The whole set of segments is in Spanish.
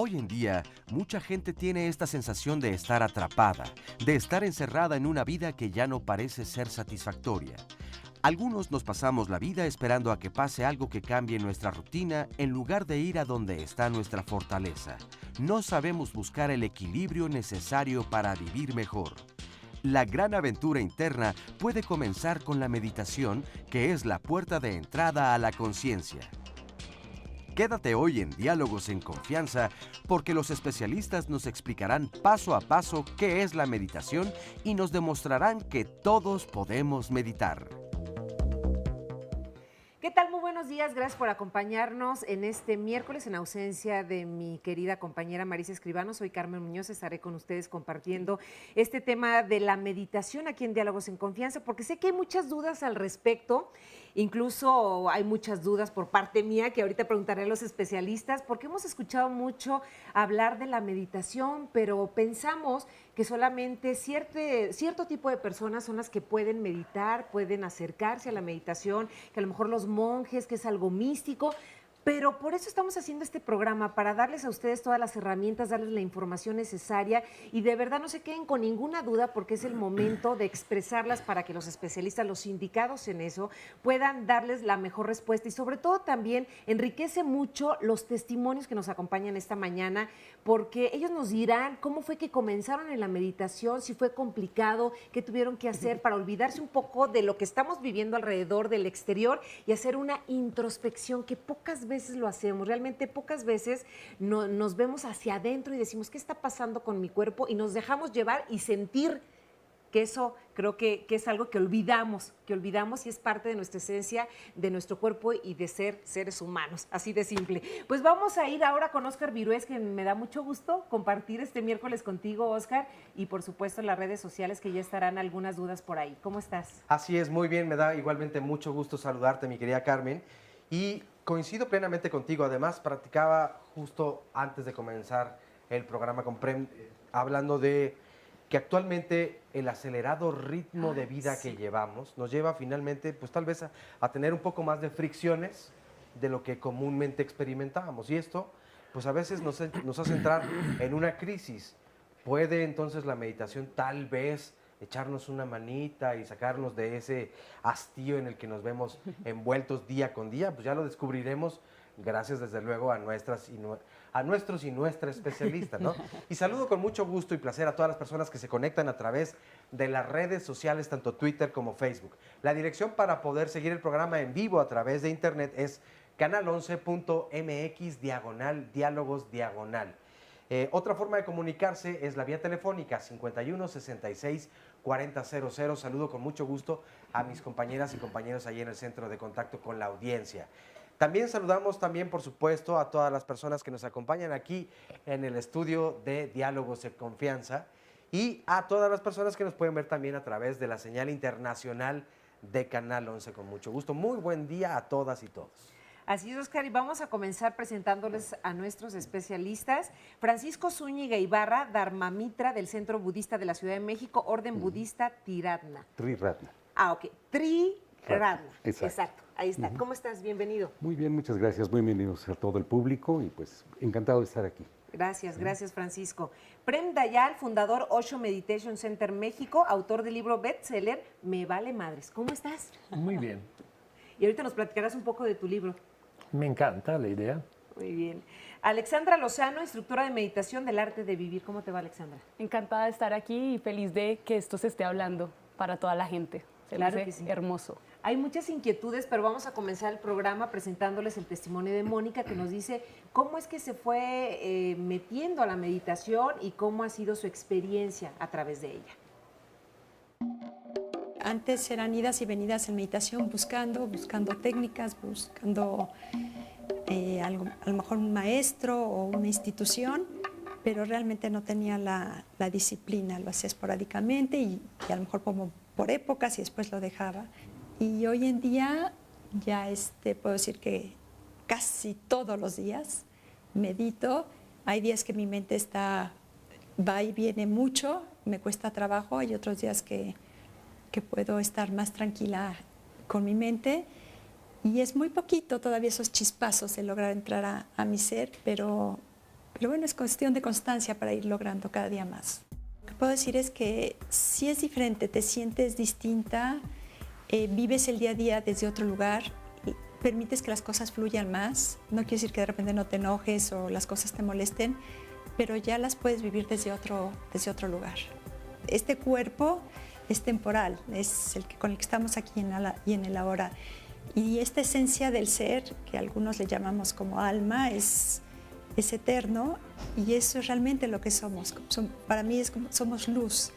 Hoy en día, mucha gente tiene esta sensación de estar atrapada, de estar encerrada en una vida que ya no parece ser satisfactoria. Algunos nos pasamos la vida esperando a que pase algo que cambie nuestra rutina en lugar de ir a donde está nuestra fortaleza. No sabemos buscar el equilibrio necesario para vivir mejor. La gran aventura interna puede comenzar con la meditación, que es la puerta de entrada a la conciencia. Quédate hoy en Diálogos en Confianza, porque los especialistas nos explicarán paso a paso qué es la meditación y nos demostrarán que todos podemos meditar. ¿Qué tal? Muy buenos días, gracias por acompañarnos en este miércoles en ausencia de mi querida compañera Marisa Escribano. Soy Carmen Muñoz, estaré con ustedes compartiendo este tema de la meditación aquí en Diálogos en Confianza, porque sé que hay muchas dudas al respecto. Incluso hay muchas dudas por parte mía que ahorita preguntaré a los especialistas, porque hemos escuchado mucho hablar de la meditación, pero pensamos que solamente cierto tipo de personas son las que pueden meditar, pueden acercarse a la meditación, que a lo mejor los monjes, que es algo místico. Pero por eso estamos haciendo este programa, para darles a ustedes todas las herramientas, darles la información necesaria y de verdad no se queden con ninguna duda, porque es el momento de expresarlas para que los especialistas, los indicados en eso, puedan darles la mejor respuesta y sobre todo también enriquece mucho los testimonios que nos acompañan esta mañana, porque ellos nos dirán cómo fue que comenzaron en la meditación, si fue complicado, qué tuvieron que hacer para olvidarse un poco de lo que estamos viviendo alrededor del exterior y hacer una introspección que pocas veces lo hacemos, realmente pocas veces nos vemos hacia adentro y decimos, ¿qué está pasando con mi cuerpo? Y nos dejamos llevar y sentir, que eso creo que es algo que olvidamos y es parte de nuestra esencia, de nuestro cuerpo y de ser seres humanos, así de simple. Pues vamos a ir ahora con Óscar Virués, que me da mucho gusto compartir este miércoles contigo, Óscar, y por supuesto en las redes sociales, que ya estarán algunas dudas por ahí. ¿Cómo estás? Así es, muy bien, me da igualmente mucho gusto saludarte, mi querida Carmen, y coincido plenamente contigo. Además, practicaba justo antes de comenzar el programa con Prem, hablando de que actualmente el acelerado ritmo de vida que llevamos nos lleva finalmente, pues tal vez a tener un poco más de fricciones de lo que comúnmente experimentábamos. Y esto, pues a veces nos hace entrar en una crisis. ¿Puede entonces la meditación tal vez echarnos una manita y sacarnos de ese hastío en el que nos vemos envueltos día con día? Pues ya lo descubriremos gracias desde luego a nuestros y nuestra especialista, ¿no? Y saludo con mucho gusto y placer a todas las personas que se conectan a través de las redes sociales, tanto Twitter como Facebook. La dirección para poder seguir el programa en vivo a través de internet es canal11.mx/diálogos/. Otra forma de comunicarse es la vía telefónica 51 66 40 00. Saludo con mucho gusto a mis compañeras y compañeros ahí en el centro de contacto con la audiencia. También saludamos por supuesto, a todas las personas que nos acompañan aquí en el estudio de Diálogos en Confianza y a todas las personas que nos pueden ver también a través de la señal internacional de Canal 11. Con mucho gusto. Muy buen día a todas y todos. Así es, Óscar, y vamos a comenzar presentándoles a nuestros especialistas. Francisco Zúñiga Ibarra, Dharmamitra del Centro Budista de la Ciudad de México, Orden Budista Triratna. Triratna. Ah, ok. Triratna. Exacto. Ahí está. ¿Cómo estás? Bienvenido. Muy bien, muchas gracias. Muy bienvenidos a todo el público y pues encantado de estar aquí. Gracias, Francisco. Prem Dayal, fundador Osho Meditation Center México, autor del libro bestseller Me Vale Madres. ¿Cómo estás? Muy bien. Y ahorita nos platicarás un poco de tu libro. Me encanta la idea. Muy bien. Alexandra Lozano, instructora de meditación del arte de vivir. ¿Cómo te va, Alexandra? Encantada de estar aquí y feliz de que esto se esté hablando para toda la gente. Claro que sí. Hermoso. Hay muchas inquietudes, pero vamos a comenzar el programa presentándoles el testimonio de Mónica, que nos dice cómo es que se fue metiendo a la meditación y cómo ha sido su experiencia a través de ella. Antes eran idas y venidas en meditación, buscando técnicas, buscando a lo mejor un maestro o una institución, pero realmente no tenía la disciplina, lo hacía esporádicamente y a lo mejor como por épocas y después lo dejaba. Y hoy en día ya puedo decir que casi todos los días medito. Hay días que mi mente va y viene mucho, me cuesta trabajo, hay otros días que puedo estar más tranquila con mi mente. Y es muy poquito todavía esos chispazos de lograr entrar a mi ser, pero bueno, es cuestión de constancia para ir logrando cada día más. Lo que puedo decir es que sí es diferente, te sientes distinta, vives el día a día desde otro lugar, permites que las cosas fluyan más. No quiere decir que de repente no te enojes o las cosas te molesten, pero ya las puedes vivir desde otro lugar. Este cuerpo es temporal, es con el que estamos aquí y en el ahora. Y esta esencia del ser, que algunos le llamamos como alma, es eterno y eso es realmente lo que somos. Para mí es como somos luz.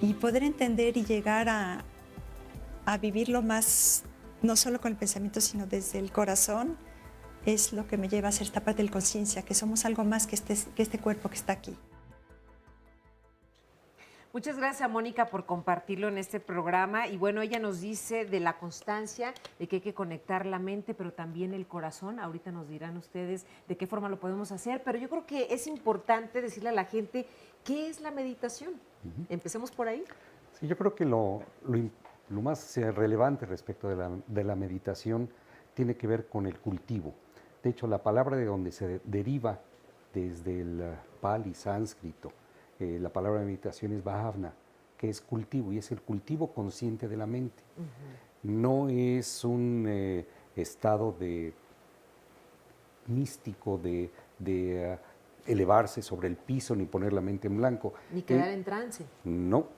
Y poder entender y llegar a vivirlo más, no solo con el pensamiento, sino desde el corazón, es lo que me lleva a ser esta parte de la conciencia, que somos algo más que este cuerpo que está aquí. Muchas gracias a Mónica por compartirlo en este programa. Y bueno, ella nos dice de la constancia, de que hay que conectar la mente, pero también el corazón. Ahorita nos dirán ustedes de qué forma lo podemos hacer, pero yo creo que es importante decirle a la gente qué es la meditación. Empecemos por ahí. Sí, yo creo que lo más relevante respecto de la meditación tiene que ver con el cultivo. De hecho, la palabra de donde se deriva desde el pali sánscrito, la palabra de meditación es bhavana, que es cultivo, y es el cultivo consciente de la mente. No es un estado místico de elevarse sobre el piso ni poner la mente en blanco. Ni quedar en trance. No.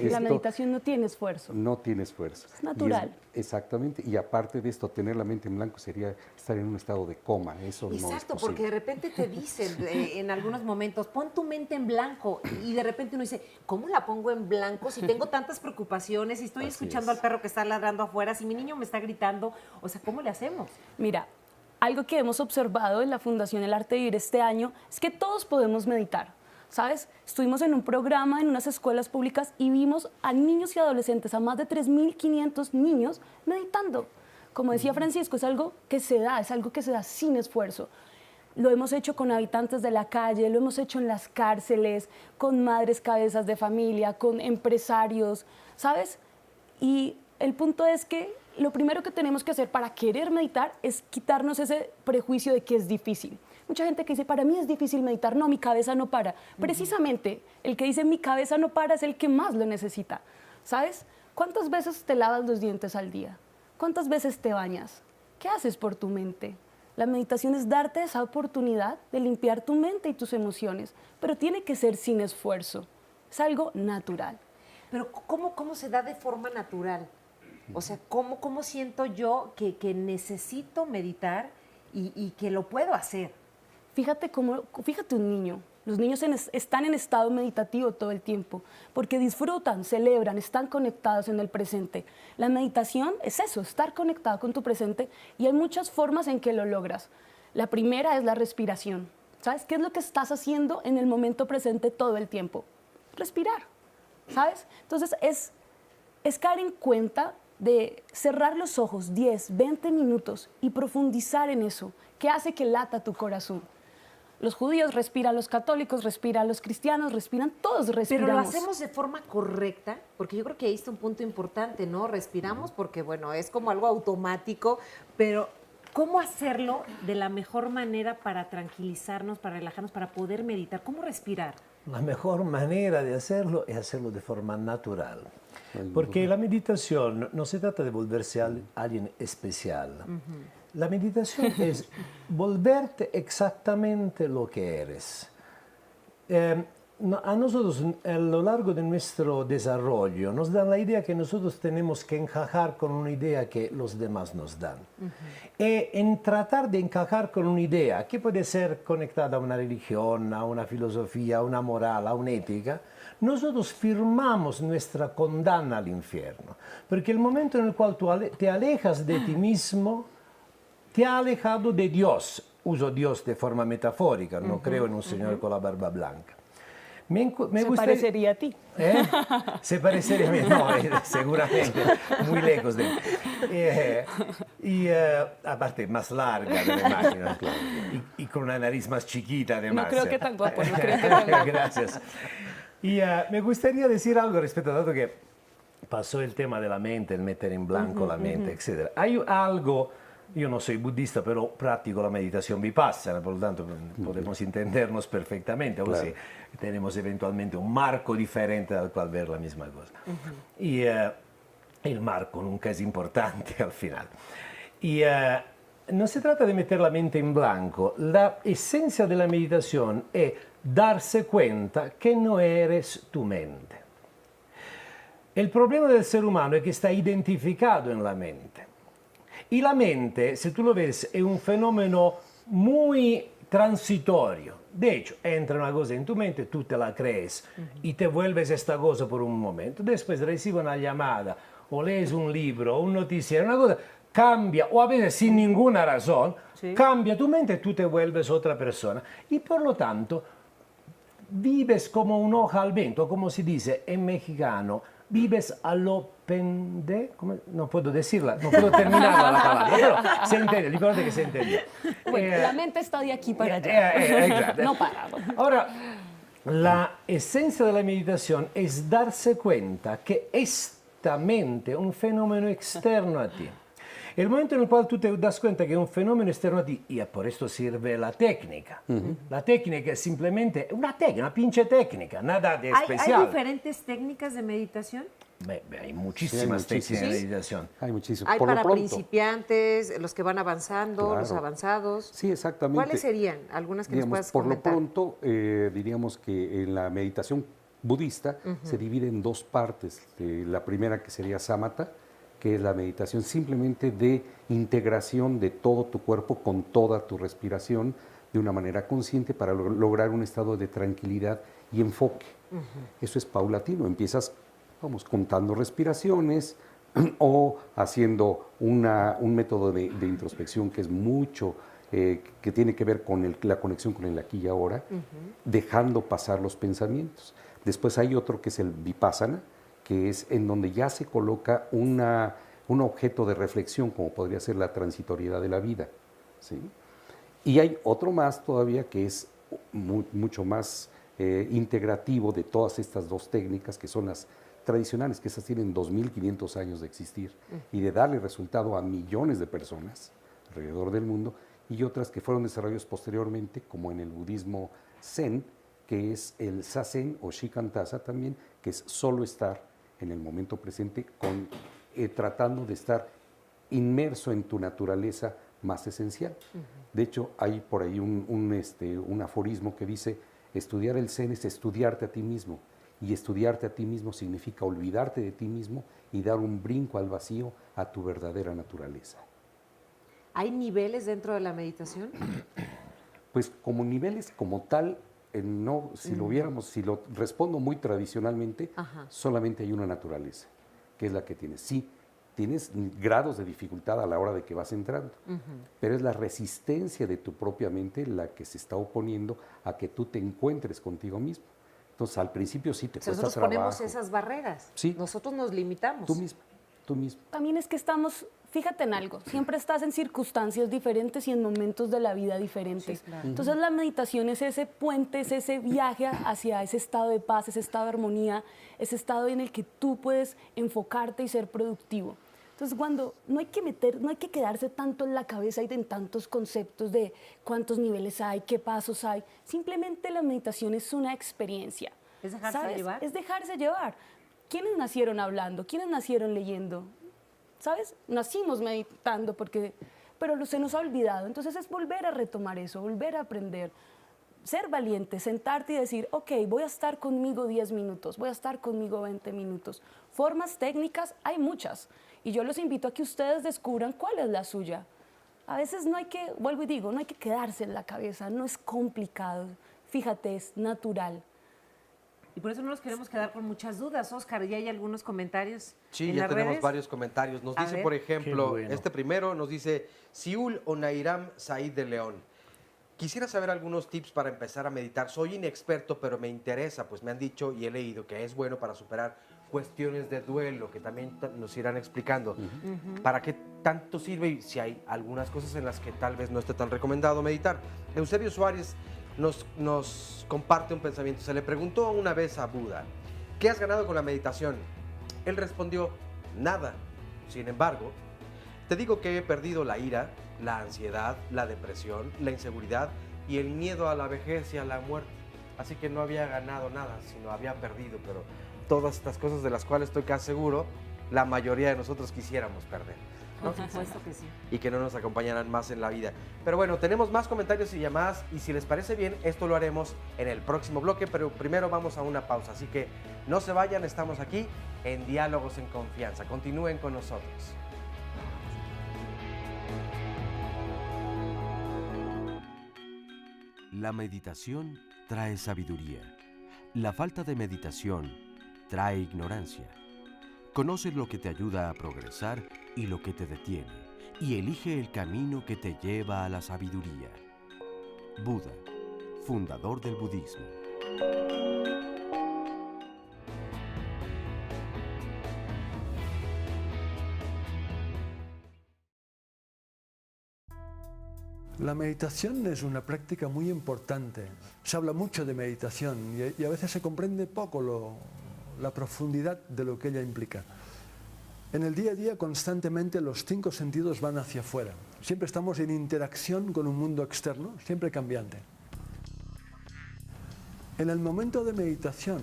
La meditación no tiene esfuerzo. No tiene esfuerzo. Es natural. Exactamente. Y aparte de esto, tener la mente en blanco sería estar en un estado de coma. Eso no es posible. Exacto, porque de repente te dicen en algunos momentos, pon tu mente en blanco. Y de repente uno dice, ¿cómo la pongo en blanco si tengo tantas preocupaciones, si estoy escuchando al perro que está ladrando afuera, si mi niño me está gritando? O sea, ¿cómo le hacemos? Mira, algo que hemos observado en la Fundación El Arte de Vivir este año es que todos podemos meditar, ¿sabes? Estuvimos en un programa en unas escuelas públicas y vimos a niños y adolescentes, a más de 3.500 niños meditando. Como decía Francisco, es algo que se da, es algo que se da sin esfuerzo. Lo hemos hecho con habitantes de la calle, lo hemos hecho en las cárceles, con madres cabezas de familia, con empresarios, ¿sabes? Y el punto es que lo primero que tenemos que hacer para querer meditar es quitarnos ese prejuicio de que es difícil. Mucha gente que dice, para mí es difícil meditar, no, mi cabeza no para. Precisamente, el que dice mi cabeza no para es el que más lo necesita, ¿sabes? ¿Cuántas veces te lavas los dientes al día? ¿Cuántas veces te bañas? ¿Qué haces por tu mente? La meditación es darte esa oportunidad de limpiar tu mente y tus emociones, pero tiene que ser sin esfuerzo. Es algo natural. Pero ¿cómo se da de forma natural? O sea, ¿cómo siento yo que necesito meditar y que lo puedo hacer? Fíjate un niño. Los niños están en estado meditativo todo el tiempo porque disfrutan, celebran, están conectados en el presente. La meditación es eso, estar conectado con tu presente, y hay muchas formas en que lo logras. La primera es la respiración. ¿Sabes qué es lo que estás haciendo en el momento presente todo el tiempo? Respirar, ¿sabes? Entonces es caer en cuenta de cerrar los ojos 10, 20 minutos y profundizar en eso, que hace que lata tu corazón. Los judíos respiran, los católicos respiran, los cristianos respiran, todos respiramos. Pero lo hacemos de forma correcta, porque yo creo que ahí está un punto importante, ¿no? Respiramos porque, bueno, es como algo automático, pero ¿cómo hacerlo de la mejor manera para tranquilizarnos, para relajarnos, para poder meditar? ¿Cómo respirar? La mejor manera de hacerlo es hacerlo de forma natural. Porque la meditación no se trata de volverse alguien especial. La meditación es volverte exactamente lo que eres. A nosotros, a lo largo de nuestro desarrollo, nos dan la idea que nosotros tenemos que encajar con una idea que los demás nos dan. Y en tratar de encajar con una idea que puede ser conectada a una religión, a una filosofía, a una moral, a una ética, nosotros firmamos nuestra condena al infierno. Porque el momento en el cual tú te alejas de ti mismo, te ha alejado de Dios. Uso Dios de forma metafórica, no creo en un señor con la barba blanca. Se parecería a ti. ¿Eh? Se parecería a mí, no, seguramente, muy lejos de mí. Aparte, más larga, me imagino, y con una nariz más chiquita, además. No creo que tan guapo, no creo que tan guapo. Gracias. Y me gustaría decir algo respecto a dato que pasó el tema de la mente, el meter en blanco la mente, etc. Hay algo, yo no soy budista, pero practico la meditación vipassana, por lo tanto podemos entendernos perfectamente, o sea, tenemos eventualmente un marco diferente al cual ver la misma cosa. Y el marco nunca es importante al final. Y no se trata de meter la mente en blanco, la esencia de la meditación es darse cuenta que no eres tu mente. El problema del ser humano es que está identificado en la mente. Y la mente, si tú lo ves, es un fenómeno muy transitorio. De hecho, entra una cosa en tu mente, tú te la crees y te vuelves esta cosa por un momento. Después recibes una llamada o lees un libro o un noticiero, una cosa cambia, o a veces sin ninguna razón, cambia tu mente y tú te vuelves otra persona. Y por lo tanto, vives como una hoja al viento, como se dice en mexicano, vives a lo pende, no puedo decirla, no puedo terminarla la palabra, pero se entiende, l'importante que se entiende. Bueno, la mente está de aquí para allá, no para. Ahora, la esencia de la meditación es darse cuenta que esta mente es un fenómeno externo a ti. El momento en el cual tú te das cuenta que es un fenómeno externo a ti, y por esto sirve la técnica. La técnica es simplemente una técnica, una pinche técnica, nada de especial. ¿Hay diferentes técnicas de meditación? Hay muchísimas técnicas de meditación. Hay muchísimas. Hay Por lo para pronto, principiantes, los que van avanzando, Claro. los avanzados. Sí, exactamente. ¿Cuáles serían? Algunas que nos puedas por comentar. lo pronto, diríamos que en la meditación budista se divide en dos partes. La primera que sería samatha, que es la meditación simplemente de integración de todo tu cuerpo con toda tu respiración de una manera consciente para lograr un estado de tranquilidad y enfoque. Eso es paulatino. Empiezas, vamos, contando respiraciones o haciendo un método de introspección que es mucho, que tiene que ver con la conexión con el aquí y ahora, dejando pasar los pensamientos. Después hay otro que es el vipassana, que es en donde ya se coloca un objeto de reflexión, como podría ser la transitoriedad de la vida, ¿sí? Y hay otro más todavía que es mucho más integrativo de todas estas dos técnicas, que son las tradicionales, que esas tienen 2.500 años de existir y de darle resultado a millones de personas alrededor del mundo, y otras que fueron desarrolladas posteriormente, como en el budismo Zen, que es el Zazen o Shikantaza también, que es solo estar en el momento presente, tratando de estar inmerso en tu naturaleza más esencial. De hecho, hay por ahí un aforismo que dice, estudiar el Zen es estudiarte a ti mismo, y estudiarte a ti mismo significa olvidarte de ti mismo y dar un brinco al vacío a tu verdadera naturaleza. ¿Hay niveles dentro de la meditación? Pues como niveles como tal, no, si lo viéramos, si lo respondo muy tradicionalmente, solamente hay una naturaleza, que es la que tienes. Sí, tienes grados de dificultad a la hora de que vas entrando, pero es la resistencia de tu propia mente la que se está oponiendo a que tú te encuentres contigo mismo. Entonces, al principio sí te cuesta trabajo. Nosotros ponemos esas barreras. Sí. Nosotros nos limitamos. Tú mismo. También es que estamos, fíjate en algo, siempre estás en circunstancias diferentes y en momentos de la vida diferentes. Sí, claro. Entonces la meditación es ese puente, es ese viaje hacia ese estado de paz, ese estado de armonía, ese estado en el que tú puedes enfocarte y ser productivo. Entonces, cuando no hay que quedarse tanto en la cabeza y en tantos conceptos de cuántos niveles hay, qué pasos hay. Simplemente la meditación es una experiencia. ¿Es dejarse llevar? Es dejarse llevar. ¿Quiénes nacieron hablando? ¿Quiénes nacieron leyendo? ¿Sabes? Nacimos meditando pero se nos ha olvidado. Entonces es volver a retomar eso, volver a aprender. Ser valiente, sentarte y decir, ok, voy a estar conmigo 10 minutos, voy a estar conmigo 20 minutos. Formas técnicas, hay muchas. Y yo los invito a que ustedes descubran cuál es la suya. A veces no hay que, vuelvo y digo, no hay que quedarse en la cabeza, no es complicado. Fíjate, es natural. Y por eso no nos queremos quedar con muchas dudas. Oscar, ¿ya hay algunos comentarios Sí, en ya las tenemos redes? varios comentarios. Nos A dice, ver. por ejemplo, Qué bueno. este primero nos dice Siul Onairam Said de León. Quisiera saber algunos tips para empezar a meditar. Soy inexperto, pero me interesa, pues me han dicho y he leído que es bueno para superar cuestiones de duelo, que también nos irán explicando. ¿Para qué tanto sirve y si hay algunas cosas en las que tal vez no esté tan recomendado meditar? Eusebio Suárez nos comparte un pensamiento. Se le preguntó una vez a Buda, ¿qué has ganado con la meditación? Él respondió, nada. Sin embargo, te digo que he perdido la ira, la ansiedad, la depresión, la inseguridad y el miedo a la vejez y a la muerte. Así que no había ganado nada, sino había perdido, pero todas estas cosas de las cuales estoy casi seguro, la mayoría de nosotros quisiéramos perder. Por supuesto que sí. Y que no nos acompañaran más en la vida. Pero bueno, tenemos más comentarios y llamadas y si les parece bien, esto lo haremos en el próximo bloque, pero primero vamos a una pausa. Así que no se vayan, estamos aquí en Diálogos en Confianza. Continúen con nosotros. La meditación trae sabiduría. La falta de meditación trae ignorancia. Conoce lo que te ayuda a progresar y lo que te detiene, y elige el camino que te lleva a la sabiduría. Buda, fundador del budismo. La meditación es una práctica muy importante. Se habla mucho de meditación y a veces se comprende poco la profundidad de lo que ella implica. En el día a día constantemente los 5 sentidos van hacia afuera. Siempre estamos en interacción con un mundo externo, siempre cambiante. En el momento de meditación,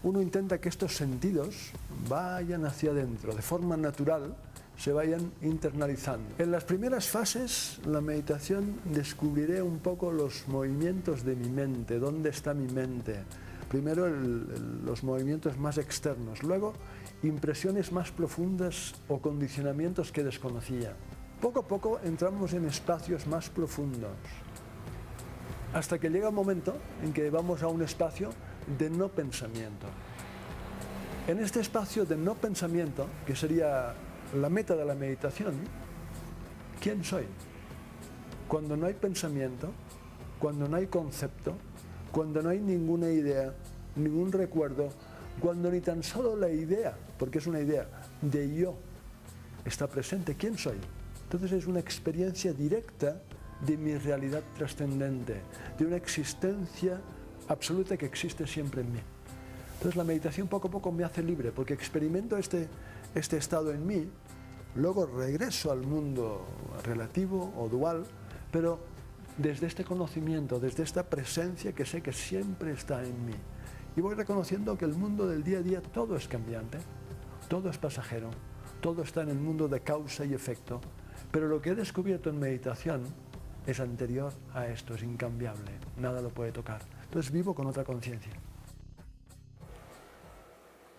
uno intenta que estos sentidos vayan hacia adentro, de forma natural, se vayan internalizando. En las primeras fases, la meditación, descubriré un poco los movimientos de mi mente, dónde está mi mente. Primero los movimientos más externos, luego impresiones más profundas o condicionamientos que desconocía. Poco a poco entramos en espacios más profundos, hasta que llega un momento en que vamos a un espacio de no pensamiento. En este espacio de no pensamiento, que sería la meta de la meditación, ¿quién soy? Cuando no hay pensamiento, cuando no hay concepto, cuando no hay ninguna idea, ningún recuerdo, cuando ni tan solo la idea, porque es una idea, de yo está presente, ¿quién soy? Entonces es una experiencia directa de mi realidad trascendente, de una existencia absoluta que existe siempre en mí. Entonces la meditación poco a poco me hace libre, porque experimento este estado en mí, luego regreso al mundo relativo o dual, pero desde este conocimiento, desde esta presencia que sé que siempre está en mí. Y voy reconociendo que el mundo del día a día todo es cambiante, todo es pasajero, todo está en el mundo de causa y efecto, pero lo que he descubierto en meditación es anterior a esto, es incambiable, nada lo puede tocar. Entonces vivo con otra conciencia.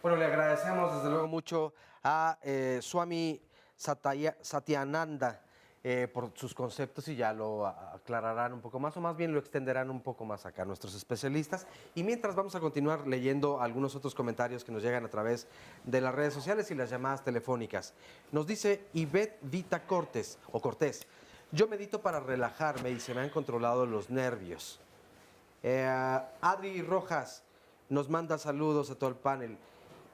Bueno, le agradecemos desde luego mucho a Swami Satyananda por sus conceptos y ya lo aclararán un poco más o más bien lo extenderán un poco más acá nuestros especialistas. Y mientras vamos a continuar leyendo algunos otros comentarios que nos llegan a través de las redes sociales y las llamadas telefónicas. Nos dice Ivette Vita Cortés, yo medito para relajarme y se me han controlado los nervios. Adri Rojas nos manda saludos a todo el panel.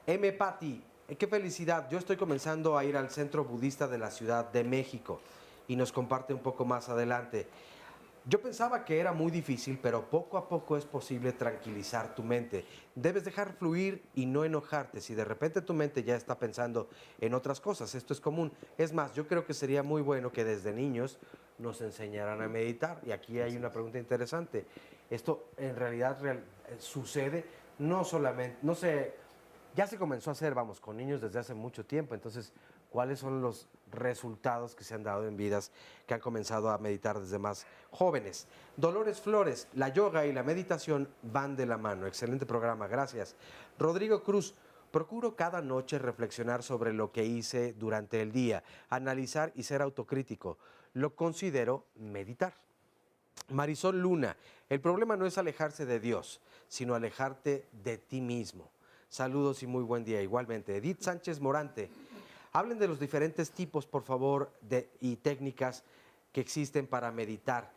M. Patti, qué felicidad, yo estoy comenzando a ir al centro budista de la Ciudad de México y nos comparte un poco más adelante. Yo pensaba que era muy difícil, pero poco a poco es posible tranquilizar tu mente. Debes dejar fluir y no enojarte. Si de repente tu mente ya está pensando en otras cosas, esto es común. Es más, yo creo que sería muy bueno que desde niños nos enseñaran a meditar. Y aquí hay una pregunta interesante. ¿Esto en realidad sucede? No solamente, no sé, ya se comenzó a hacer, vamos, con niños desde hace mucho tiempo. Entonces, ¿cuáles son los resultados que se han dado en vidas que han comenzado a meditar desde más jóvenes? Dolores Flores, la yoga y la meditación van de la mano. Excelente programa, gracias. Rodrigo Cruz, procuro cada noche reflexionar sobre lo que hice durante el día, analizar y ser autocrítico. Lo considero meditar. Marisol Luna, el problema no es alejarse de Dios, sino alejarte de ti mismo. Saludos y muy buen día. Igualmente, Edith Sánchez Morante, hablen de los diferentes tipos, por favor, y técnicas que existen para meditar.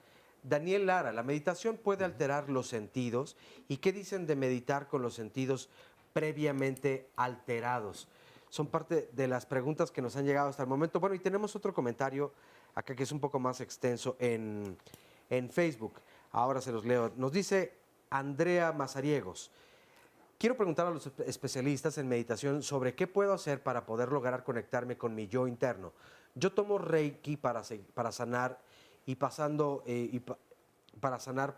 Daniel Lara, la meditación puede alterar los sentidos. ¿Y qué dicen de meditar con los sentidos previamente alterados? Son parte de las preguntas que nos han llegado hasta el momento. Bueno, y tenemos otro comentario acá que es un poco más extenso en Facebook. Ahora se los leo. Nos dice Andrea Mazariegos. Quiero preguntar a los especialistas en meditación sobre qué puedo hacer para poder lograr conectarme con mi yo interno. Yo tomo Reiki para sanar y para sanar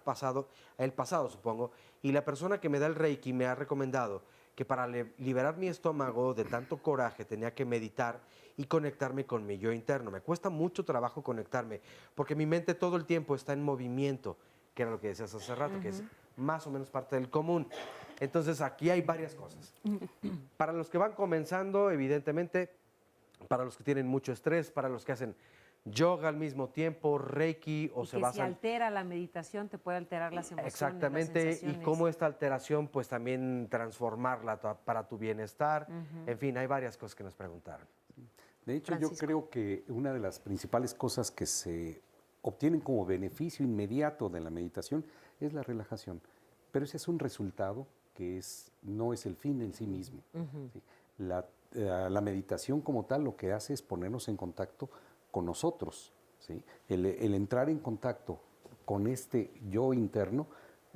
el pasado, supongo, y la persona que me da el Reiki me ha recomendado que para liberar mi estómago de tanto coraje tenía que meditar y conectarme con mi yo interno. Me cuesta mucho trabajo conectarme porque mi mente todo el tiempo está en movimiento, que era lo que decías hace rato, que es más o menos parte del común. Entonces aquí hay varias cosas. Para los que van comenzando, evidentemente, para los que tienen mucho estrés, para los que hacen yoga al mismo tiempo, Reiki o se basan... si altera la meditación, te puede alterar las emociones, Exactamente, las sensaciones. y cómo esta alteración, pues también transformarla para tu bienestar. En fin, hay varias cosas que nos preguntaron. De hecho, Francisco. yo creo que una de las principales cosas que se obtienen como beneficio inmediato de la meditación es la relajación. Pero ese es un resultado que no es el fin en sí mismo. ¿Sí? La meditación como tal lo que hace es ponernos en contacto con nosotros. ¿Sí? El entrar en contacto con este yo interno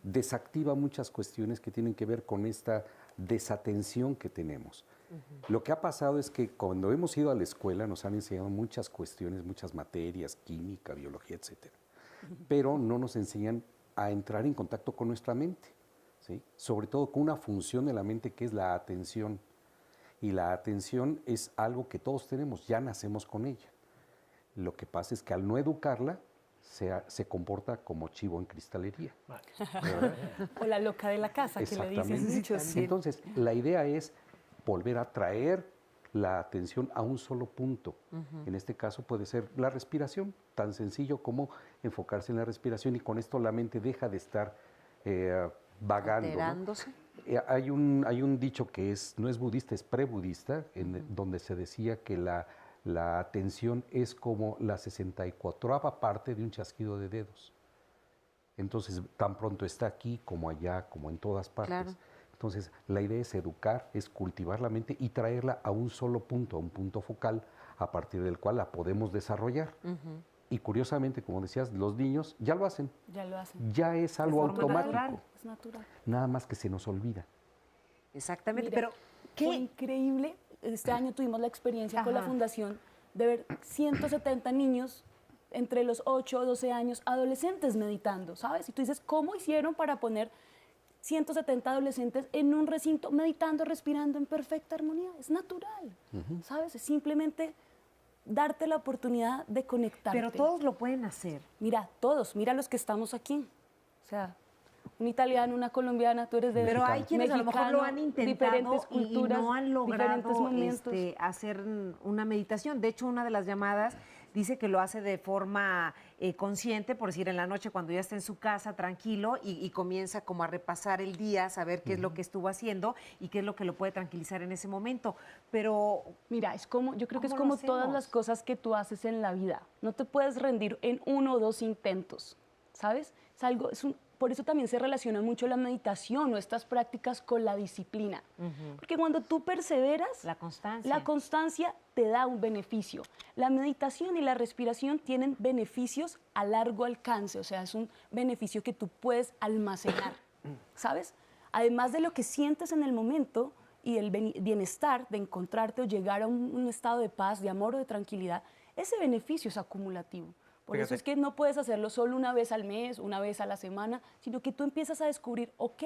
desactiva muchas cuestiones que tienen que ver con esta desatención que tenemos. Lo que ha pasado es que cuando hemos ido a la escuela nos han enseñado muchas cuestiones, muchas materias, química, biología, etc. Pero no nos enseñan a entrar en contacto con nuestra mente, ¿sí? Sobre todo con una función de la mente que es la atención. Y la atención es algo que todos tenemos, ya nacemos con ella. Lo que pasa es que al no educarla, se comporta como chivo en cristalería. O la loca de la casa, que le dicen muchos. Sí. Entonces, la idea es volver a traer la atención a un solo punto. En este caso puede ser la respiración, tan sencillo como enfocarse en la respiración y con esto la mente deja de estar vagando. Alterándose. ¿No? Hay un dicho que no es budista, es prebudista, donde se decía que la atención es como la 64ª parte de un chasquido de dedos. Entonces, tan pronto está aquí como allá, como en todas partes. Claro. Entonces, la idea es educar, es cultivar la mente y traerla a un solo punto, a un punto focal, a partir del cual la podemos desarrollar. Y curiosamente, como decías, los niños ya lo hacen. Ya lo hacen. Ya es algo forma automático. natural. Es natural. Nada más que se nos olvida. Exactamente, Mira, pero fue increíble. Este año tuvimos la experiencia con la Ajá. fundación de ver 170 niños entre los 8 o 12 años, adolescentes meditando, ¿sabes? Y tú dices, ¿cómo hicieron para poner 170 adolescentes en un recinto meditando, respirando en perfecta armonía? Es natural, ¿sabes? Es simplemente darte la oportunidad de conectarte. Pero todos lo pueden hacer. Mira, todos, mira los que estamos aquí. O sea, un italiano, una colombiana, tú eres de Pero hay quienes a lo mejor lo han mexicano, intentado diferentes y culturas, no han diferentes logrado momentos. hacer una meditación. De hecho, una de las llamadas dice que lo hace de forma consciente, por decir, en la noche cuando ya está en su casa tranquilo y comienza como a repasar el día, saber qué es lo que estuvo haciendo y qué es lo que lo puede tranquilizar en ese momento. Pero Mira, yo creo que es ¿cómo lo como todas hacemos? las cosas que tú haces en la vida. No te puedes rendir en 1 o 2 intentos, ¿sabes? Por eso también se relaciona mucho la meditación o estas prácticas con la disciplina. Porque cuando tú perseveras, la constancia. la constancia te da un beneficio. La meditación y la respiración tienen beneficios a largo alcance, o sea, es un beneficio que tú puedes almacenar, ¿sabes? Además de lo que sientes en el momento y el bienestar de encontrarte o llegar a un estado de paz, de amor o de tranquilidad, ese beneficio es acumulativo. Por eso es que no puedes hacerlo solo una vez al mes, una vez a la semana, sino que tú empiezas a descubrir, ok,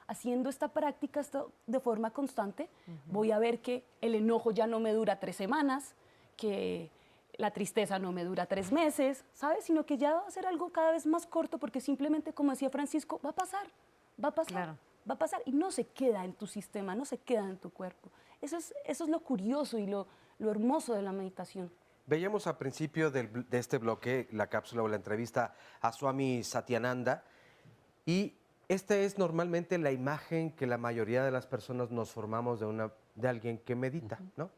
haciendo esta práctica de forma constante, voy a ver que el enojo ya no me dura 3 semanas, que la tristeza no me dura 3 meses, ¿sabes? Sino que ya va a ser algo cada vez más corto porque simplemente, como decía Francisco, va a pasar, Claro. va a pasar y no se queda en tu sistema, no se queda en tu cuerpo. Eso es lo curioso y lo hermoso de la meditación. Veíamos al principio de este bloque la cápsula o la entrevista a Swami Satyananda y esta es normalmente la imagen que la mayoría de las personas nos formamos de alguien que medita, ¿no?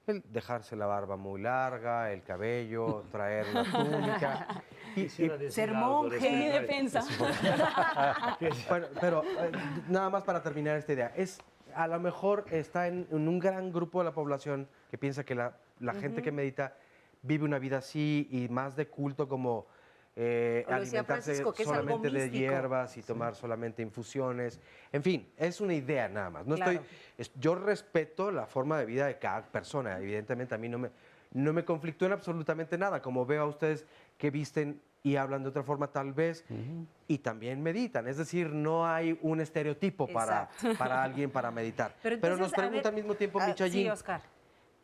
El dejarse la barba muy larga, el cabello, traer una túnica. Ser monje. En mi defensa. Bueno, pero nada más para terminar esta idea. A lo mejor está en un gran grupo de la población que piensa que la gente que medita vive una vida así y más de culto como alimentarse solamente de hierbas y tomar solamente infusiones. En fin, es una idea nada más. Yo respeto la forma de vida de cada persona. Evidentemente a mí no me conflictúa en absolutamente nada, como veo a ustedes que visten y hablan de otra forma tal vez y también meditan. Es decir, no hay un estereotipo para alguien para meditar. Pero nos pregunta al mismo tiempo Michayín, sí, Oscar.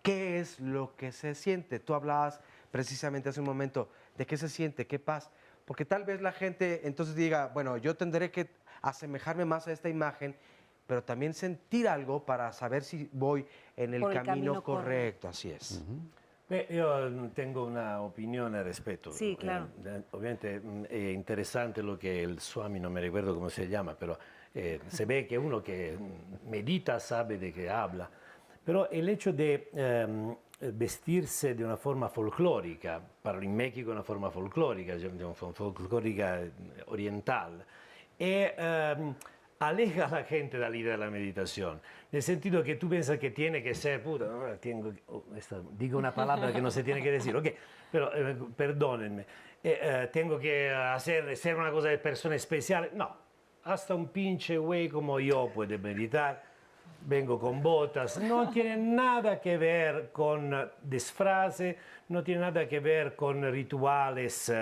¿qué es lo que se siente? Tú hablabas precisamente hace un momento de qué se siente, qué paz. Porque tal vez la gente entonces diga, bueno, yo tendré que asemejarme más a esta imagen, pero también sentir algo para saber si voy en el camino correcto. Así es. Io tengo una opinione al rispetto. Sì, claro. Ovviamente è interessante lo che il Swami, non mi ricordo come si chiama, però se ve che uno che medita sabe de qué habla. Pero el hecho de vestirse de una forma folclórica, para in México una forma folclórica, folclórica oriental, aleja a la gente dalla idea della meditazione, nel sentido che tu pensi che tiene che ser, puta, digo una palabra que no se tiene que decir, ok, pero perdónenme, tengo que ser una cosa de persona especial, no, hasta un pinche güey como yo puede meditar. Vengo con botas, no tiene nada que ver con disfraces, no tiene nada que ver con rituales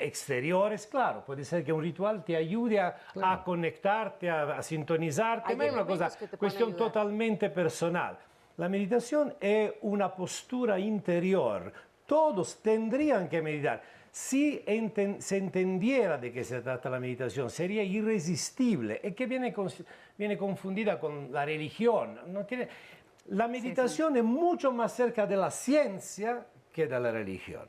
exteriores. Claro, puede ser que un ritual te ayude a conectarte, a sintonizarte, ma è una cosa, cuestión totalmente personal. La meditación es una postura interior. Todos tendrían que meditar. Si se entendiera de qué se trata la meditación, sería irresistible. Es que viene confundida con la religión. La meditación es mucho más cerca de la ciencia que de la religión.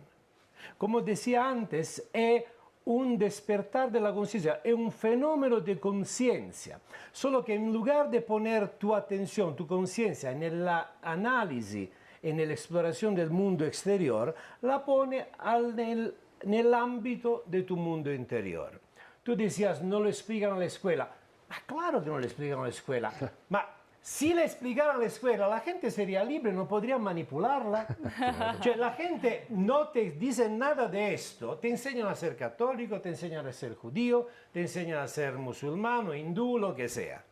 Como decía antes, es un despertar de la conciencia, es un fenómeno de conciencia. Solo que en lugar de poner tu atención, tu conciencia en la análisis, en la exploración del mundo exterior, la pone nell'ambito de tu mundo interior. Tú decías, no lo explican a la escuela. Claro que no lo explican a la escuela. Ma si le explicaran a la escuela, la gente sería libre, no podría manipularla. Cioè, la gente no te dice nada de esto. Te enseñan a ser católico, te enseñan a ser judío, te enseñan a ser musulmano, hindú, lo que sea.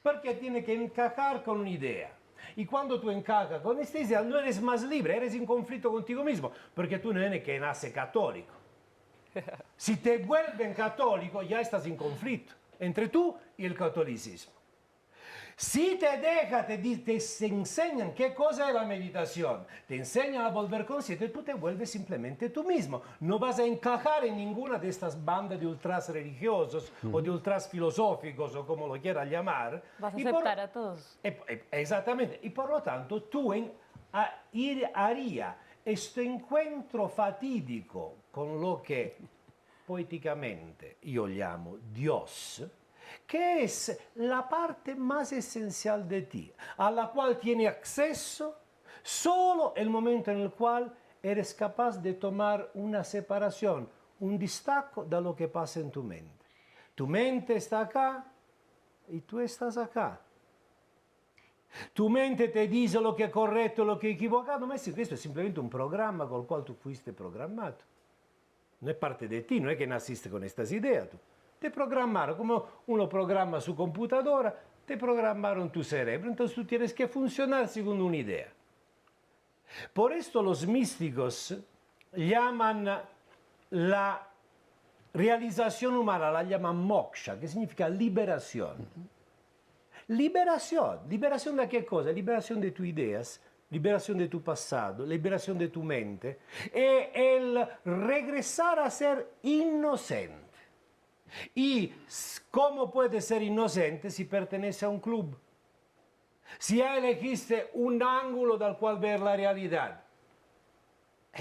Porque tiene que encajar con una idea. Y cuando tú encajas con esta idea, no eres más libre, eres en conflicto contigo mismo, porque tú no eres que nace católico. Si te vuelven católico, ya estás en conflicto entre tú y el catolicismo. Si te dejas, te enseñan qué cosa es la meditación, te enseñan a volver consciente, tú te vuelves simplemente tú mismo. No vas a encajar en ninguna de estas bandas de ultras religiosos o de ultras filosóficos o como lo quieras llamar. Vas a aceptar a todos. Exactamente. Y por lo tanto, tú harías este encuentro fatídico con lo que poéticamente yo llamo Dios, que es la parte más esencial de ti, a la cual tiene acceso solo el momento en el cual eres capaz de tomar una separación, un destaco de lo que pasa en tu mente. Tu mente está acá y tú estás acá. Tu mente te dice lo que è corretto e lo che è equivocato, ma questo è simplemente un programma con il quale tu fuiste programmato. Non è parte di te, non è che naciste con questa idea tu. Te programaron, como uno programa su computadora, te programaron tu cerebro, entonces tú tienes que funcionar según una idea. Por esto los místicos llaman la realización humana, la llaman moksha, que significa liberación. Liberación, liberación de qué cosa? Liberación de tus ideas, liberación de tu pasado, liberación de tu mente, y el regresar a ser inocente. ¿Y cómo puede ser inocente si pertenece a un club? Si ya elegiste un ángulo del cual ver la realidad.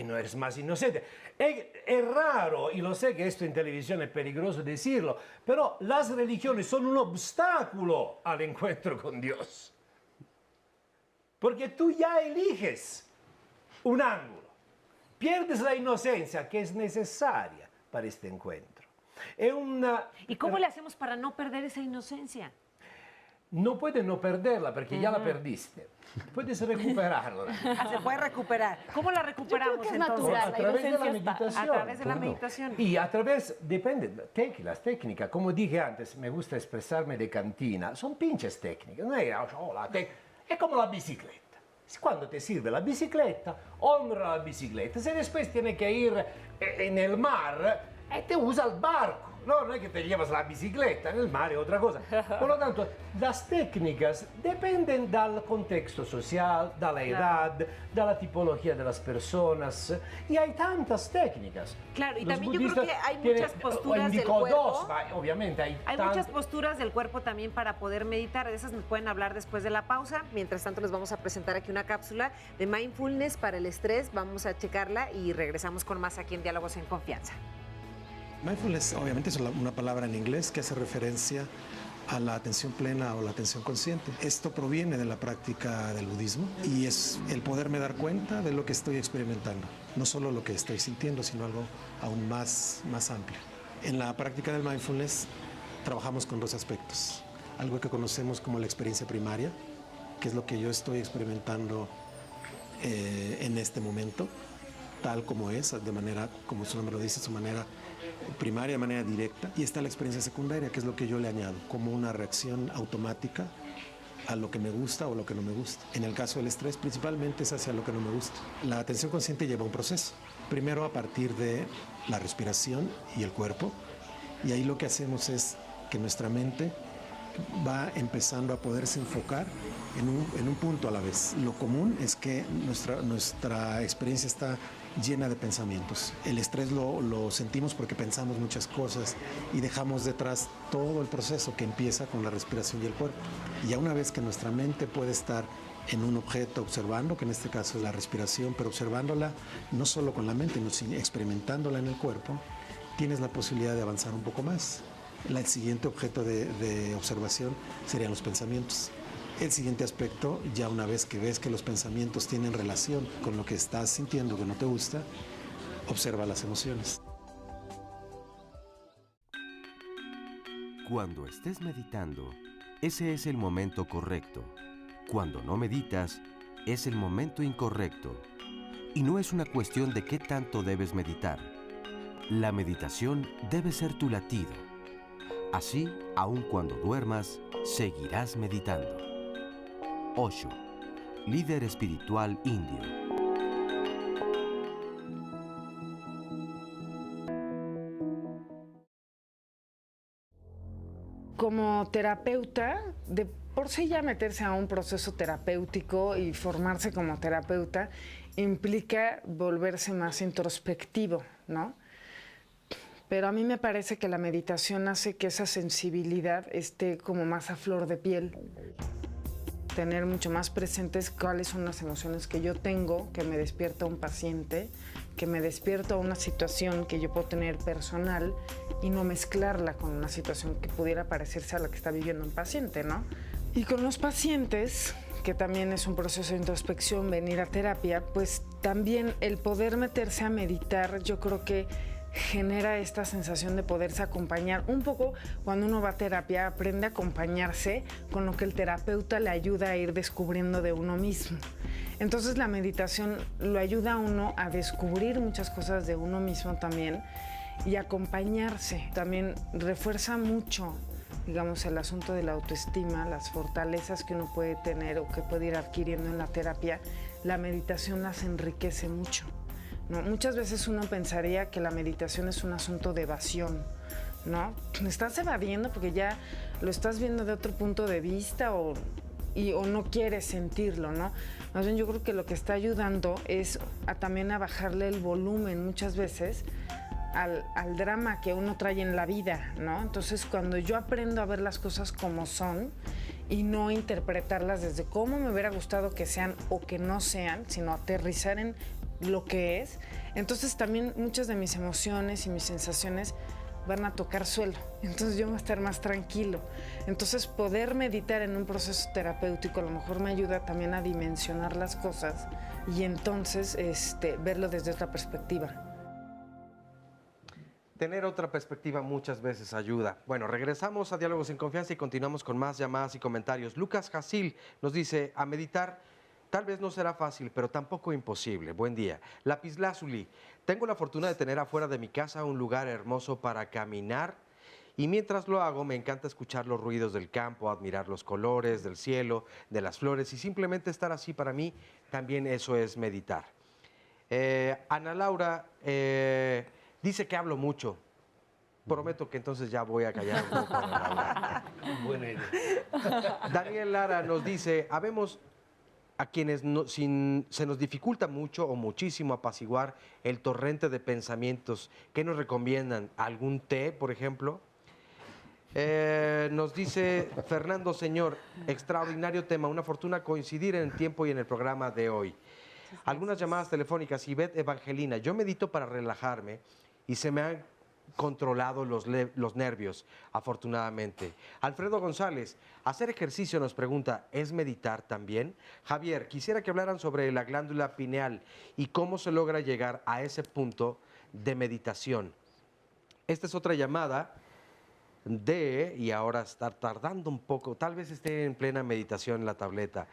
no eres más inocente. Es raro, y lo sé que esto en televisión es peligroso decirlo, pero las religiones son un obstáculo al encuentro con Dios. Porque tú ya eliges un ángulo. Pierdes la inocencia que es necesaria para este encuentro. ¿Y cómo le hacemos para no perder esa inocencia? No puedes no perderla porque ya la perdiste. Puedes recuperarla. Se puede recuperar. ¿Cómo la recuperamos que es entonces? natural, A través de la inocencia está. meditación. A través de la meditación. Y a través, depende, las técnicas, como dije antes, me gusta expresarme de cantina, son pinches técnicas, no es, es como la bicicleta. Cuando te sirve la bicicleta, honra la bicicleta. Si después tienes que ir en el mar, te usa el barco. No es que te llevas la bicicleta, en el mar es otra cosa. Por lo tanto, las técnicas dependen del contexto social, de la edad, de la tipología de las personas. Y hay tantas técnicas. Claro, y Los también yo creo que hay muchas posturas del indicó cuerpo. dos, obviamente. Hay muchas posturas del cuerpo también para poder meditar. De esas me pueden hablar después de la pausa. Mientras tanto, les vamos a presentar aquí una cápsula de mindfulness para el estrés. Vamos a checarla y regresamos con más aquí en Diálogos en Confianza. Mindfulness obviamente es una palabra en inglés que hace referencia a la atención plena o la atención consciente. Esto proviene de la práctica del budismo y es el poderme dar cuenta de lo que estoy experimentando, no solo lo que estoy sintiendo, sino algo aún más amplio. En la práctica del mindfulness trabajamos con dos aspectos, algo que conocemos como la experiencia primaria, que es lo que yo estoy experimentando en este momento, tal como es, de manera, como su nombre lo dice, su manera primaria, de manera directa, y está la experiencia secundaria, que es lo que yo le añado, como una reacción automática a lo que me gusta o lo que no me gusta. En el caso del estrés, principalmente es hacia lo que no me gusta. La atención consciente lleva un proceso, primero a partir de la respiración y el cuerpo, y ahí lo que hacemos es que nuestra mente va empezando a poderse enfocar en un punto a la vez. Lo común es que nuestra experiencia está llena de pensamientos. El estrés lo sentimos porque pensamos muchas cosas y dejamos detrás todo el proceso que empieza con la respiración y el cuerpo. Y ya una vez que nuestra mente puede estar en un objeto observando, que en este caso es la respiración, pero observándola no solo con la mente, sino experimentándola en el cuerpo, tienes la posibilidad de avanzar un poco más. El siguiente objeto de observación serían los pensamientos. El siguiente aspecto, ya una vez que ves que los pensamientos tienen relación con lo que estás sintiendo que no te gusta, observa las emociones. Cuando estés meditando, ese es el momento correcto. Cuando no meditas, es el momento incorrecto. Y no es una cuestión de qué tanto debes meditar. La meditación debe ser tu latido. Así, aun cuando duermas, seguirás meditando. Osho, líder espiritual indio. Como terapeuta, de por sí ya meterse a un proceso terapéutico y formarse como terapeuta implica volverse más introspectivo, ¿no? Pero a mí me parece que la meditación hace que esa sensibilidad esté como más a flor de piel. Tener mucho más presentes cuáles son las emociones que yo tengo, que me despierta un paciente, que me despierta una situación que yo puedo tener personal y no mezclarla con una situación que pudiera parecerse a la que está viviendo un paciente, ¿no? Y con los pacientes, que también es un proceso de introspección, venir a terapia, pues también el poder meterse a meditar, yo creo que genera esta sensación de poderse acompañar. Un poco cuando uno va a terapia aprende a acompañarse con lo que el terapeuta le ayuda a ir descubriendo de uno mismo. Entonces la meditación lo ayuda a uno a descubrir muchas cosas de uno mismo también y acompañarse. También refuerza mucho, digamos, el asunto de la autoestima, las fortalezas que uno puede tener o que puede ir adquiriendo en la terapia. La meditación las enriquece mucho. ¿No? Muchas veces uno pensaría que la meditación es un asunto de evasión, ¿no? Estás evadiendo porque ya lo estás viendo de otro punto de vista o no quieres sentirlo, ¿no? Más bien yo creo que lo que está ayudando es también a bajarle el volumen muchas veces al drama que uno trae en la vida, ¿no? Entonces cuando yo aprendo a ver las cosas como son y no interpretarlas desde cómo me hubiera gustado que sean o que no sean, sino aterrizar en lo que es, entonces también muchas de mis emociones y mis sensaciones van a tocar suelo, entonces yo voy a estar más tranquilo. Entonces poder meditar en un proceso terapéutico a lo mejor me ayuda también a dimensionar las cosas y entonces verlo desde otra perspectiva. Tener otra perspectiva muchas veces ayuda. Bueno, regresamos a Diálogos en Confianza y continuamos con más llamadas y comentarios. Lucas Jasil nos dice, a meditar tal vez no será fácil, pero tampoco imposible. Buen día. Lapislázuli, tengo la fortuna de tener afuera de mi casa un lugar hermoso para caminar y mientras lo hago me encanta escuchar los ruidos del campo, admirar los colores del cielo, de las flores y simplemente estar así para mí, también eso es meditar. Ana Laura dice que hablo mucho. Prometo que entonces ya voy a callar un poco, Ana Laura. Buena idea. Daniel Lara nos dice, habemos a quienes se nos dificulta mucho o muchísimo apaciguar el torrente de pensamientos. ¿Qué nos recomiendan? ¿Algún té, por ejemplo? Nos dice Fernando Señor, extraordinario tema, una fortuna coincidir en el tiempo y en el programa de hoy. Algunas llamadas telefónicas, Ivette Evangelina, yo medito para relajarme y se me han controlado los nervios, afortunadamente. Alfredo González, hacer ejercicio nos pregunta, ¿es meditar también? Javier, quisiera que hablaran sobre la glándula pineal y cómo se logra llegar a ese punto de meditación. Esta es otra llamada y ahora está tardando un poco, tal vez esté en plena meditación en la tableta.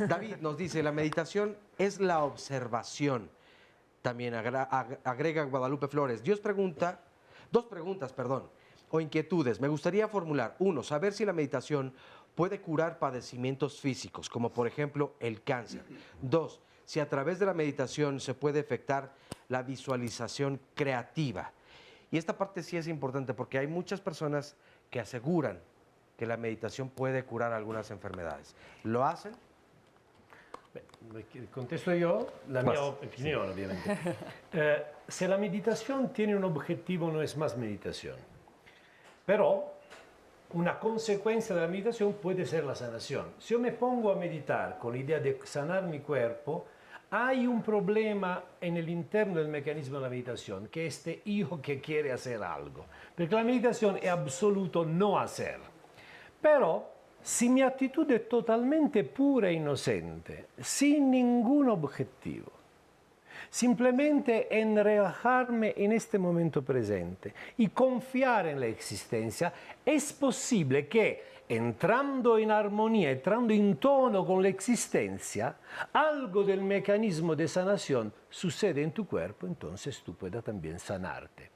David nos dice, la meditación es la observación. También agrega Guadalupe Flores. Dos preguntas, o inquietudes. Me gustaría formular. 1, saber si la meditación puede curar padecimientos físicos, como por ejemplo el cáncer. 2, si a través de la meditación se puede efectuar la visualización creativa. Y esta parte sí es importante porque hay muchas personas que aseguran que la meditación puede curar algunas enfermedades. ¿Lo hacen? Contesto yo la mia opinión, obviamente. Si la meditación tiene un objetivo, no es más meditación. Pero una consecuencia de la meditación puede ser la sanación. Si yo me pongo a meditar con la idea de sanar mi cuerpo, hay un problema en el interno del mecanismo de la meditación, que es este yo que quiere hacer algo. Porque la meditación es absoluto no hacer. Pero si mi actitud es totalmente pura e inocente, sin ningún objetivo, simplemente en relajarme en este momento presente y confiar en la existencia, es posible que entrando en armonía, entrando en tono con la existencia, algo del mecanismo de sanación sucede en tu cuerpo, entonces tú puedas también sanarte.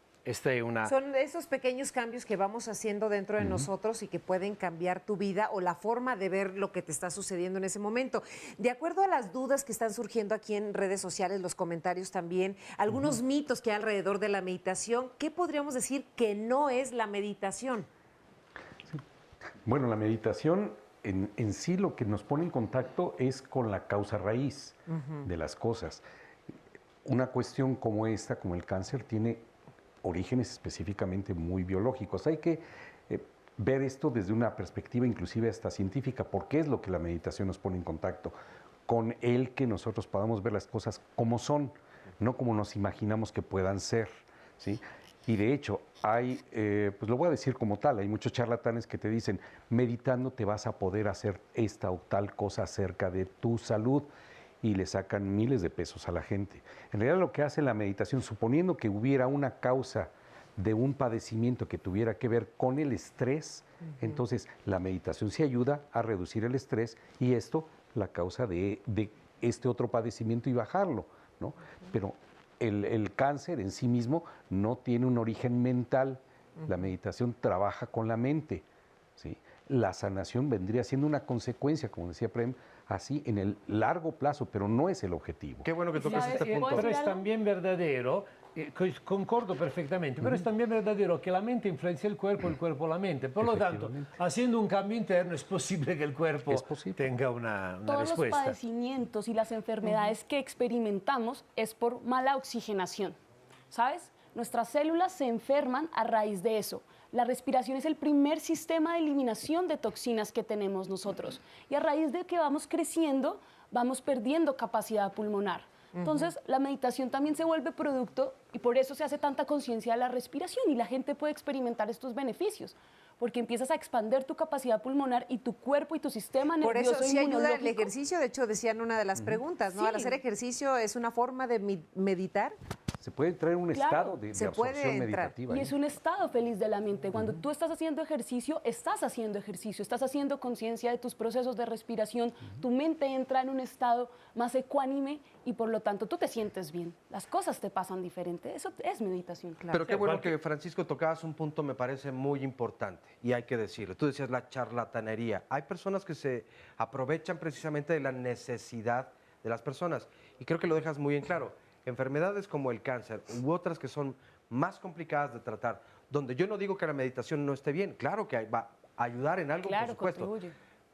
Son esos pequeños cambios que vamos haciendo dentro de nosotros y que pueden cambiar tu vida o la forma de ver lo que te está sucediendo en ese momento. De acuerdo a las dudas que están surgiendo aquí en redes sociales, los comentarios también, algunos mitos que hay alrededor de la meditación, ¿qué podríamos decir que no es la meditación? Bueno, la meditación en sí lo que nos pone en contacto es con la causa raíz de las cosas. Una cuestión como esta, como el cáncer, tiene orígenes específicamente muy biológicos. Hay que ver esto desde una perspectiva inclusive hasta científica, porque es lo que la meditación nos pone en contacto, con el que nosotros podamos ver las cosas como son, no como nos imaginamos que puedan ser, ¿sí? Y de hecho, hay, pues lo voy a decir como tal, hay muchos charlatanes que te dicen, meditando te vas a poder hacer esta o tal cosa acerca de tu salud, y le sacan miles de pesos a la gente. En realidad lo que hace la meditación, suponiendo que hubiera una causa de un padecimiento que tuviera que ver con el estrés, entonces la meditación sí ayuda a reducir el estrés y esto la causa de este otro padecimiento y bajarlo, ¿no? Pero el cáncer en sí mismo no tiene un origen mental. La meditación trabaja con la mente, ¿sí? La sanación vendría siendo una consecuencia, como decía Prem, así en el largo plazo, pero no es el objetivo. Qué bueno que tocas este punto. Pero es también verdadero, concordo perfectamente, pero es también verdadero que la mente influencia el cuerpo la mente. Por lo tanto, haciendo un cambio interno es posible que el cuerpo tenga una Todos respuesta. Los padecimientos y las enfermedades que experimentamos es por mala oxigenación, ¿sabes? Nuestras células se enferman a raíz de eso. La respiración es el primer sistema de eliminación de toxinas que tenemos nosotros. Y a raíz de que vamos creciendo, vamos perdiendo capacidad pulmonar. Entonces, la meditación también se vuelve producto y por eso se hace tanta conciencia de la respiración y la gente puede experimentar estos beneficios, porque empiezas a expandir tu capacidad pulmonar y tu cuerpo y tu sistema Por nervioso eso sí ayuda el inmunológico. ejercicio, de hecho decían una de las preguntas, ¿no? Sí. Al hacer ejercicio es una forma de meditar. Se puede entrar en un Claro, estado de se puede absorción entrar. meditativa. Y es un estado feliz de la mente. Cuando tú estás haciendo ejercicio, estás haciendo conciencia de tus procesos de respiración, tu mente entra en un estado más ecuánime y por lo tanto tú te sientes bien. Las cosas te pasan diferente. Eso es meditación. Pero qué bueno que, Francisco, tocabas un punto, me parece muy importante, y hay que decirlo. Tú decías la charlatanería. Hay personas que se aprovechan precisamente de la necesidad de las personas, y creo que lo dejas muy en claro. Enfermedades como el cáncer u otras que son más complicadas de tratar, donde yo no digo que la meditación no esté bien, claro que va a ayudar en algo, Claro, por supuesto, contribuye.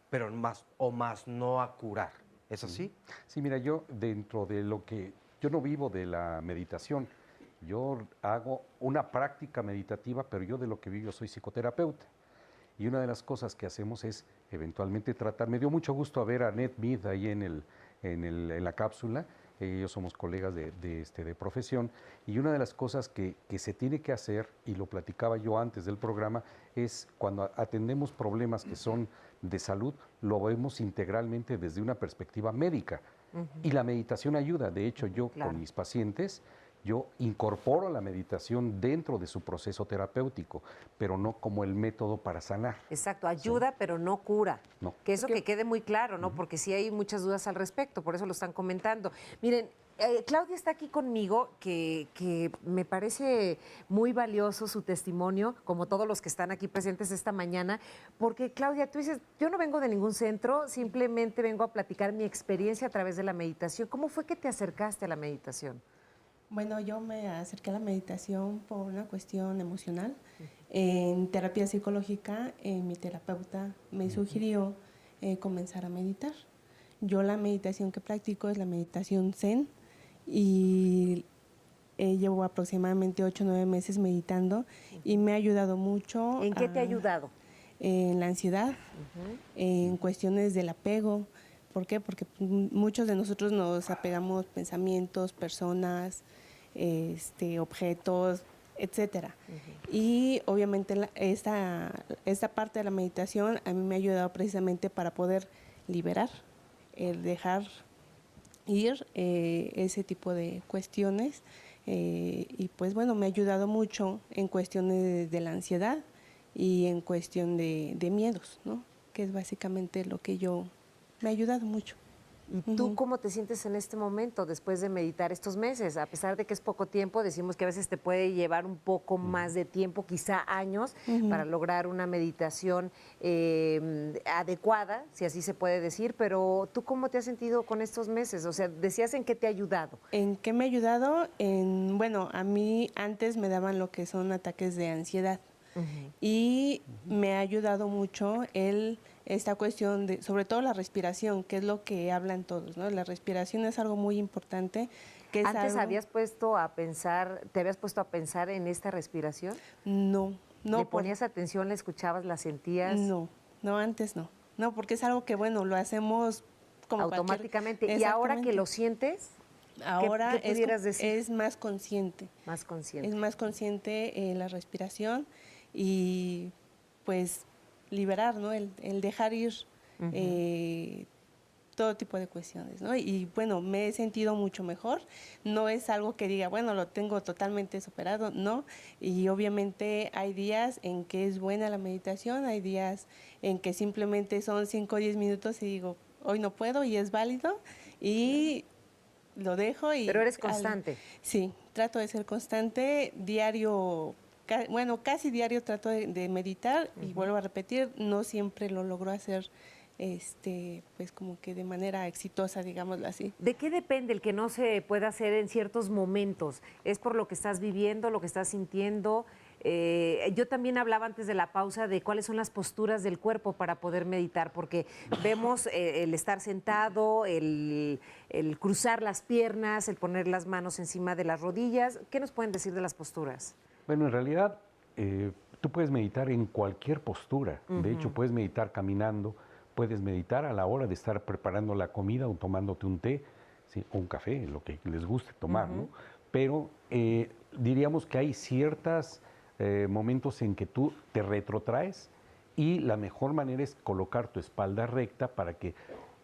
pero más no a curar. ¿Es así? Sí, mira, yo dentro de lo que yo no vivo de la meditación, yo hago una práctica meditativa, pero yo de lo que vivo soy psicoterapeuta. Y una de las cosas que hacemos es eventualmente tratar. Me dio mucho gusto ver a Ned Mead ahí en la cápsula. Ellos somos colegas de profesión. Y una de las cosas que se tiene que hacer, y lo platicaba yo antes del programa, es cuando atendemos problemas que son de salud, lo vemos integralmente desde una perspectiva médica. Y la meditación ayuda. De hecho, yo con mis pacientes, yo incorporo la meditación dentro de su proceso terapéutico, pero no como el método para sanar. Exacto, ayuda, pero no cura. No. Que eso que quede muy claro, ¿no? Porque sí hay muchas dudas al respecto, por eso lo están comentando. Miren, Claudia está aquí conmigo, que me parece muy valioso su testimonio, como todos los que están aquí presentes esta mañana, porque Claudia, tú dices, yo no vengo de ningún centro, simplemente vengo a platicar mi experiencia a través de la meditación. ¿Cómo fue que te acercaste a la meditación? Bueno, yo me acerqué a la meditación por una cuestión emocional. En terapia psicológica, mi terapeuta me sugirió comenzar a meditar. Yo la meditación que practico es la meditación Zen y llevo aproximadamente 8 o 9 meses meditando y me ha ayudado mucho. ¿En qué te ha ayudado? En la ansiedad, en cuestiones del apego. ¿Por qué? Porque muchos de nosotros nos apegamos pensamientos, personas, objetos, etcétera. Y obviamente esta parte de la meditación a mí me ha ayudado precisamente para poder liberar, dejar ir ese tipo de cuestiones. Y pues bueno, me ha ayudado mucho en cuestiones de la ansiedad y en cuestión de miedos, ¿no? Que es básicamente lo que me ha ayudado mucho. ¿Y tú cómo te sientes en este momento después de meditar estos meses? A pesar de que es poco tiempo, decimos que a veces te puede llevar un poco más de tiempo, quizá años, para lograr una meditación adecuada, si así se puede decir, pero ¿tú cómo te has sentido con estos meses? O sea, decías en qué te ha ayudado. ¿En qué me ha ayudado? Bueno, a mí antes me daban lo que son ataques de ansiedad y me ha ayudado mucho esta cuestión de, sobre todo la respiración, que es lo que hablan todos, ¿no? La respiración es algo muy importante. Que es ¿Antes algo... te habías puesto a pensar en esta respiración? No. ¿Le ponías atención, la escuchabas, la sentías? No, antes no. No, porque es algo que, bueno, lo hacemos como automáticamente. ¿Y ahora que lo sientes? Ahora ¿Qué pudieras decir? Es más consciente. Más consciente. Es más consciente la respiración y pues liberar, ¿no? El dejar ir todo tipo de cuestiones, ¿no? Y bueno, me he sentido mucho mejor. No es algo que diga, bueno, lo tengo totalmente superado, no. Y obviamente hay días en que es buena la meditación, hay días en que simplemente son 5 o 10 minutos y digo, hoy no puedo y es válido y lo dejo. Pero eres constante. Sí, trato de ser constante, diario. Bueno, casi diario trato de meditar y vuelvo a repetir, no siempre lo logro hacer pues como que de manera exitosa, digámoslo así. ¿De qué depende el que no se pueda hacer en ciertos momentos? ¿Es por lo que estás viviendo, lo que estás sintiendo? Yo también hablaba antes de la pausa de cuáles son las posturas del cuerpo para poder meditar, porque vemos el estar sentado, el cruzar las piernas, el poner las manos encima de las rodillas. ¿Qué nos pueden decir de las posturas? Bueno, en realidad tú puedes meditar en cualquier postura. De hecho, puedes meditar caminando, puedes meditar a la hora de estar preparando la comida o tomándote un té. ¿sí? O un café, lo que les guste tomar, ¿no? Pero diríamos que hay ciertos momentos en que tú te retrotraes y la mejor manera es colocar tu espalda recta para que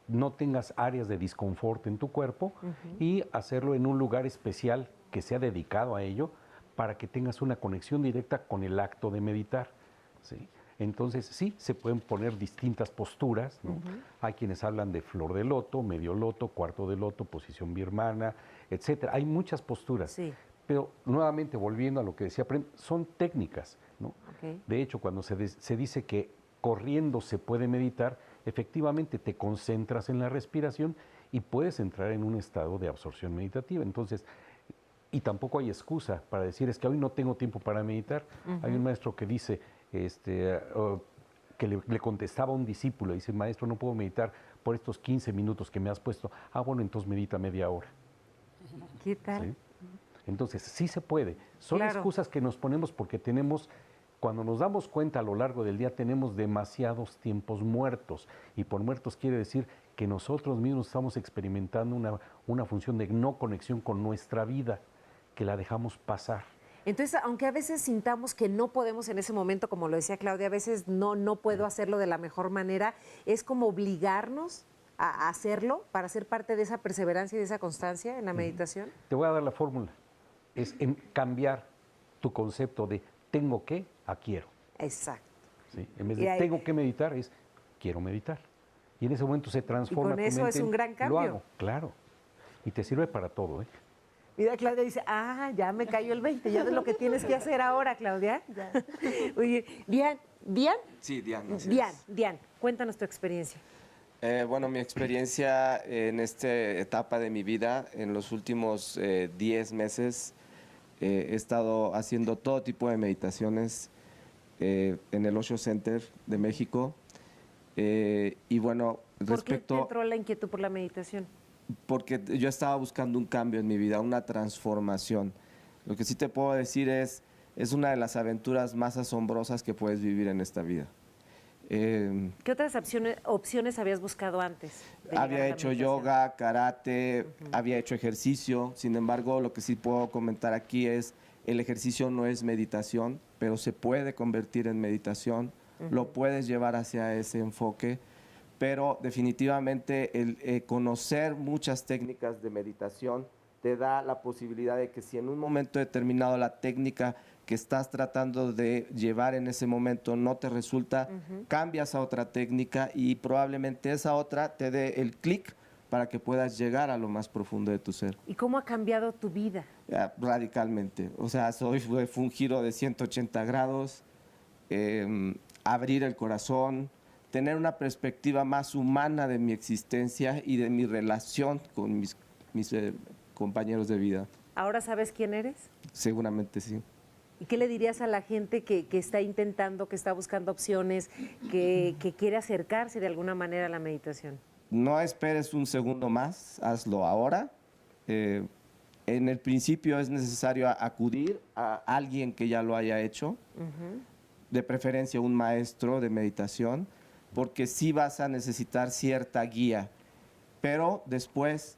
no tengas áreas de disconfort en tu cuerpo y hacerlo en un lugar especial que sea dedicado a ello para que tengas una conexión directa con el acto de meditar, ¿sí? Entonces, sí, se pueden poner distintas posturas, ¿no? Hay quienes hablan de flor de loto, medio loto, cuarto de loto, posición birmana, etcétera. Hay muchas posturas. Sí. Pero, nuevamente, volviendo a lo que decía Prem, son técnicas, ¿no? De hecho, cuando se dice que corriendo se puede meditar, efectivamente te concentras en la respiración y puedes entrar en un estado de absorción meditativa. Entonces, y tampoco hay excusa para decir, es que hoy no tengo tiempo para meditar. Hay un maestro que dice, que le contestaba a un discípulo, dice, maestro, no puedo meditar por estos 15 minutos que me has puesto. Ah, bueno, entonces medita media hora. ¿Qué tal? ¿Sí? Entonces, sí se puede. Son excusas que nos ponemos porque tenemos, cuando nos damos cuenta a lo largo del día, tenemos demasiados tiempos muertos. Y por muertos quiere decir que nosotros mismos estamos experimentando una función de no conexión con nuestra vida, que la dejamos pasar. Entonces, aunque a veces sintamos que no podemos en ese momento, como lo decía Claudia, a veces no puedo hacerlo de la mejor manera, es como obligarnos a hacerlo para ser parte de esa perseverancia y de esa constancia en la meditación. Te voy a dar la fórmula. Es en cambiar tu concepto de tengo que a quiero. Exacto. ¿Sí? En vez de tengo que meditar, es quiero meditar. Y en ese momento se transforma. Y con eso es un gran cambio. Lo hago, claro. Y te sirve para todo, ¿eh? Mira, Claudia dice, ya me cayó el 20, ya de lo que tienes que hacer ahora, Claudia. Ya. Oye, Dian. Sí, Dian. Dian, cuéntanos tu experiencia. Bueno, mi experiencia en esta etapa de mi vida, en los últimos 10 meses, he estado haciendo todo tipo de meditaciones en el Osho Center de México. Y bueno, ¿Por qué te entró la inquietud por la meditación? Porque yo estaba buscando un cambio en mi vida, una transformación. Lo que sí te puedo decir es una de las aventuras más asombrosas que puedes vivir en esta vida. ¿Qué otras opciones habías buscado antes? Había hecho yoga, karate, había hecho ejercicio. Sin embargo, lo que sí puedo comentar aquí es, el ejercicio no es meditación, pero se puede convertir en meditación. Lo puedes llevar hacia ese enfoque. Pero definitivamente el conocer muchas técnicas de meditación te da la posibilidad de que si en un momento determinado la técnica que estás tratando de llevar en ese momento no te resulta, cambias a otra técnica y probablemente esa otra te dé el clic para que puedas llegar a lo más profundo de tu ser. ¿Y cómo ha cambiado tu vida? Radicalmente. O sea, fue un giro de 180 grados, abrir el corazón, tener una perspectiva más humana de mi existencia y de mi relación con mis compañeros de vida. ¿Ahora sabes quién eres? Seguramente sí. ¿Y qué le dirías a la gente que está intentando, que está buscando opciones, que quiere acercarse de alguna manera a la meditación? No esperes un segundo más, hazlo ahora. En el principio es necesario acudir a alguien que ya lo haya hecho, de preferencia un maestro de meditación, porque sí vas a necesitar cierta guía, pero después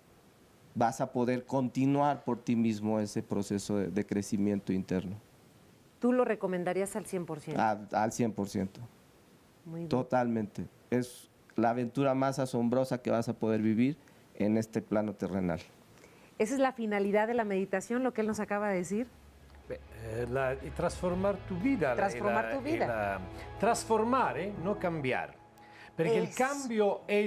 vas a poder continuar por ti mismo ese proceso de crecimiento interno. ¿Tú lo recomendarías al 100%? Al 100%. Muy bien. Totalmente. Es la aventura más asombrosa que vas a poder vivir en este plano terrenal. ¿Esa es la finalidad de la meditación, lo que él nos acaba de decir? Trasformar tu vida. Trasformar tu vida. Trasformare, no cambiare. Perché il cambio è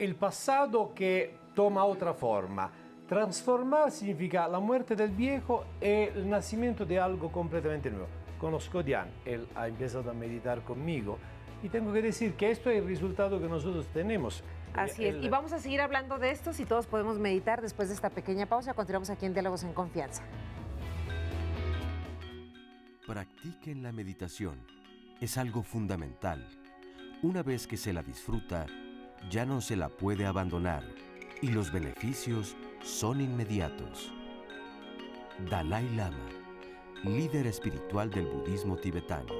il passato che toma otra forma. Transformar significa la muerte del viejo e el nacimiento de algo completamente nuevo. Conozco a Dian, él ha empezado a meditar conmigo y tengo que decir que esto es el resultado que nosotros tenemos. Así es, y vamos a seguir hablando de esto si todos podemos meditar después de esta pequeña pausa. Continuamos aquí en Diálogos en Confianza. Practiquen la meditación. Es algo fundamental. Una vez que se la disfruta, ya no se la puede abandonar y los beneficios son inmediatos. Dalai Lama, líder espiritual del budismo tibetano.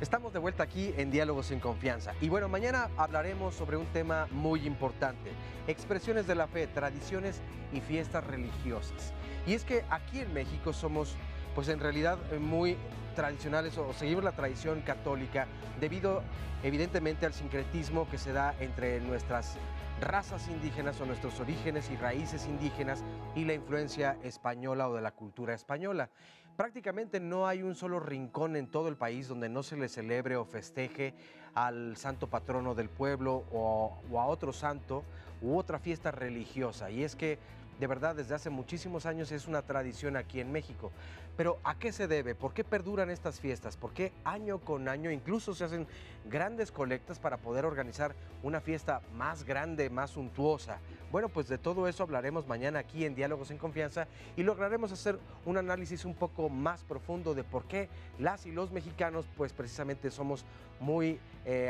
Estamos de vuelta aquí en Diálogos en Confianza. Y bueno, mañana hablaremos sobre un tema muy importante: expresiones de la fe, tradiciones y fiestas religiosas. Y es que aquí en México somos, pues en realidad, muy tradicionales, o seguimos la tradición católica debido evidentemente al sincretismo que se da entre nuestras razas indígenas o nuestros orígenes y raíces indígenas y la influencia española o de la cultura española. Prácticamente no hay un solo rincón en todo el país donde no se le celebre o festeje al santo patrono del pueblo o a otro santo u otra fiesta religiosa. Y es que de verdad desde hace muchísimos años es una tradición aquí en México. Pero ¿a qué se debe? ¿Por qué perduran estas fiestas? ¿Por qué año con año incluso se hacen grandes colectas para poder organizar una fiesta más grande, más suntuosa? Bueno, pues de todo eso hablaremos mañana aquí en Diálogos en Confianza y lograremos hacer un análisis un poco más profundo de por qué las y los mexicanos pues precisamente somos muy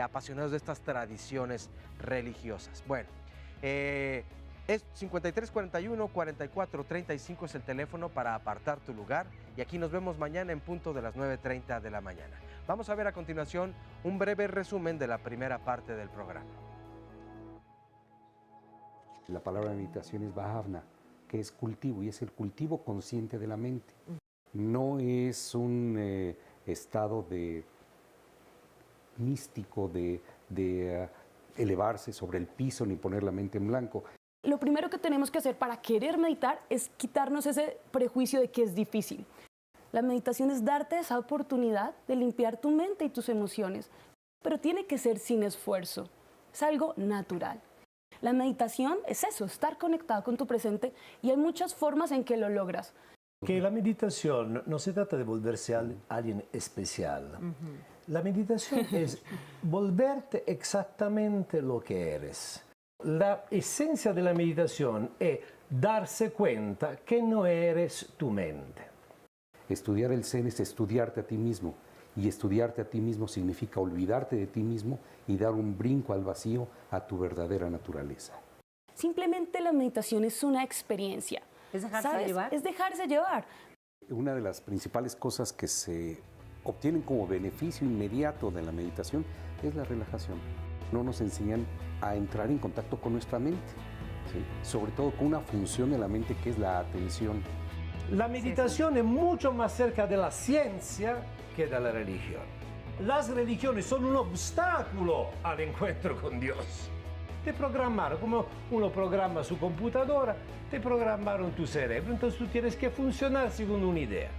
apasionados de estas tradiciones religiosas. Bueno, es 5341-4435 es el teléfono para apartar tu lugar y aquí nos vemos mañana en punto de las 9:30 de la mañana. Vamos a ver a continuación un breve resumen de la primera parte del programa. La palabra meditación es bhavna, que es cultivo, y es el cultivo consciente de la mente. No es un estado de místico de elevarse sobre el piso ni poner la mente en blanco. Lo primero que tenemos que hacer para querer meditar es quitarnos ese prejuicio de que es difícil. La meditación es darte esa oportunidad de limpiar tu mente y tus emociones, pero tiene que ser sin esfuerzo, es algo natural. La meditación es eso, estar conectado con tu presente, y hay muchas formas en que lo logras. Que la meditación no se trata de volverse alguien especial. La meditación es volverte exactamente lo que eres. La esencia de la meditación es darse cuenta que no eres tu mente. Estudiar el Zen es estudiarte a ti mismo, y estudiarte a ti mismo significa olvidarte de ti mismo y dar un brinco al vacío a tu verdadera naturaleza. Simplemente la meditación es una experiencia. ¿Es dejarse llevar? Es dejarse llevar. Una de las principales cosas que se obtienen como beneficio inmediato de la meditación es la relajación. No nos enseñan a entrar en contacto con nuestra mente, ¿sí? Sobre todo con una función de la mente que es la atención. La meditación es mucho más cerca de la ciencia que de la religión. Las religiones son un obstáculo al encuentro con Dios. Te programaron, como uno programa su computadora, te programaron tu cerebro, entonces tú tienes que funcionar según una idea.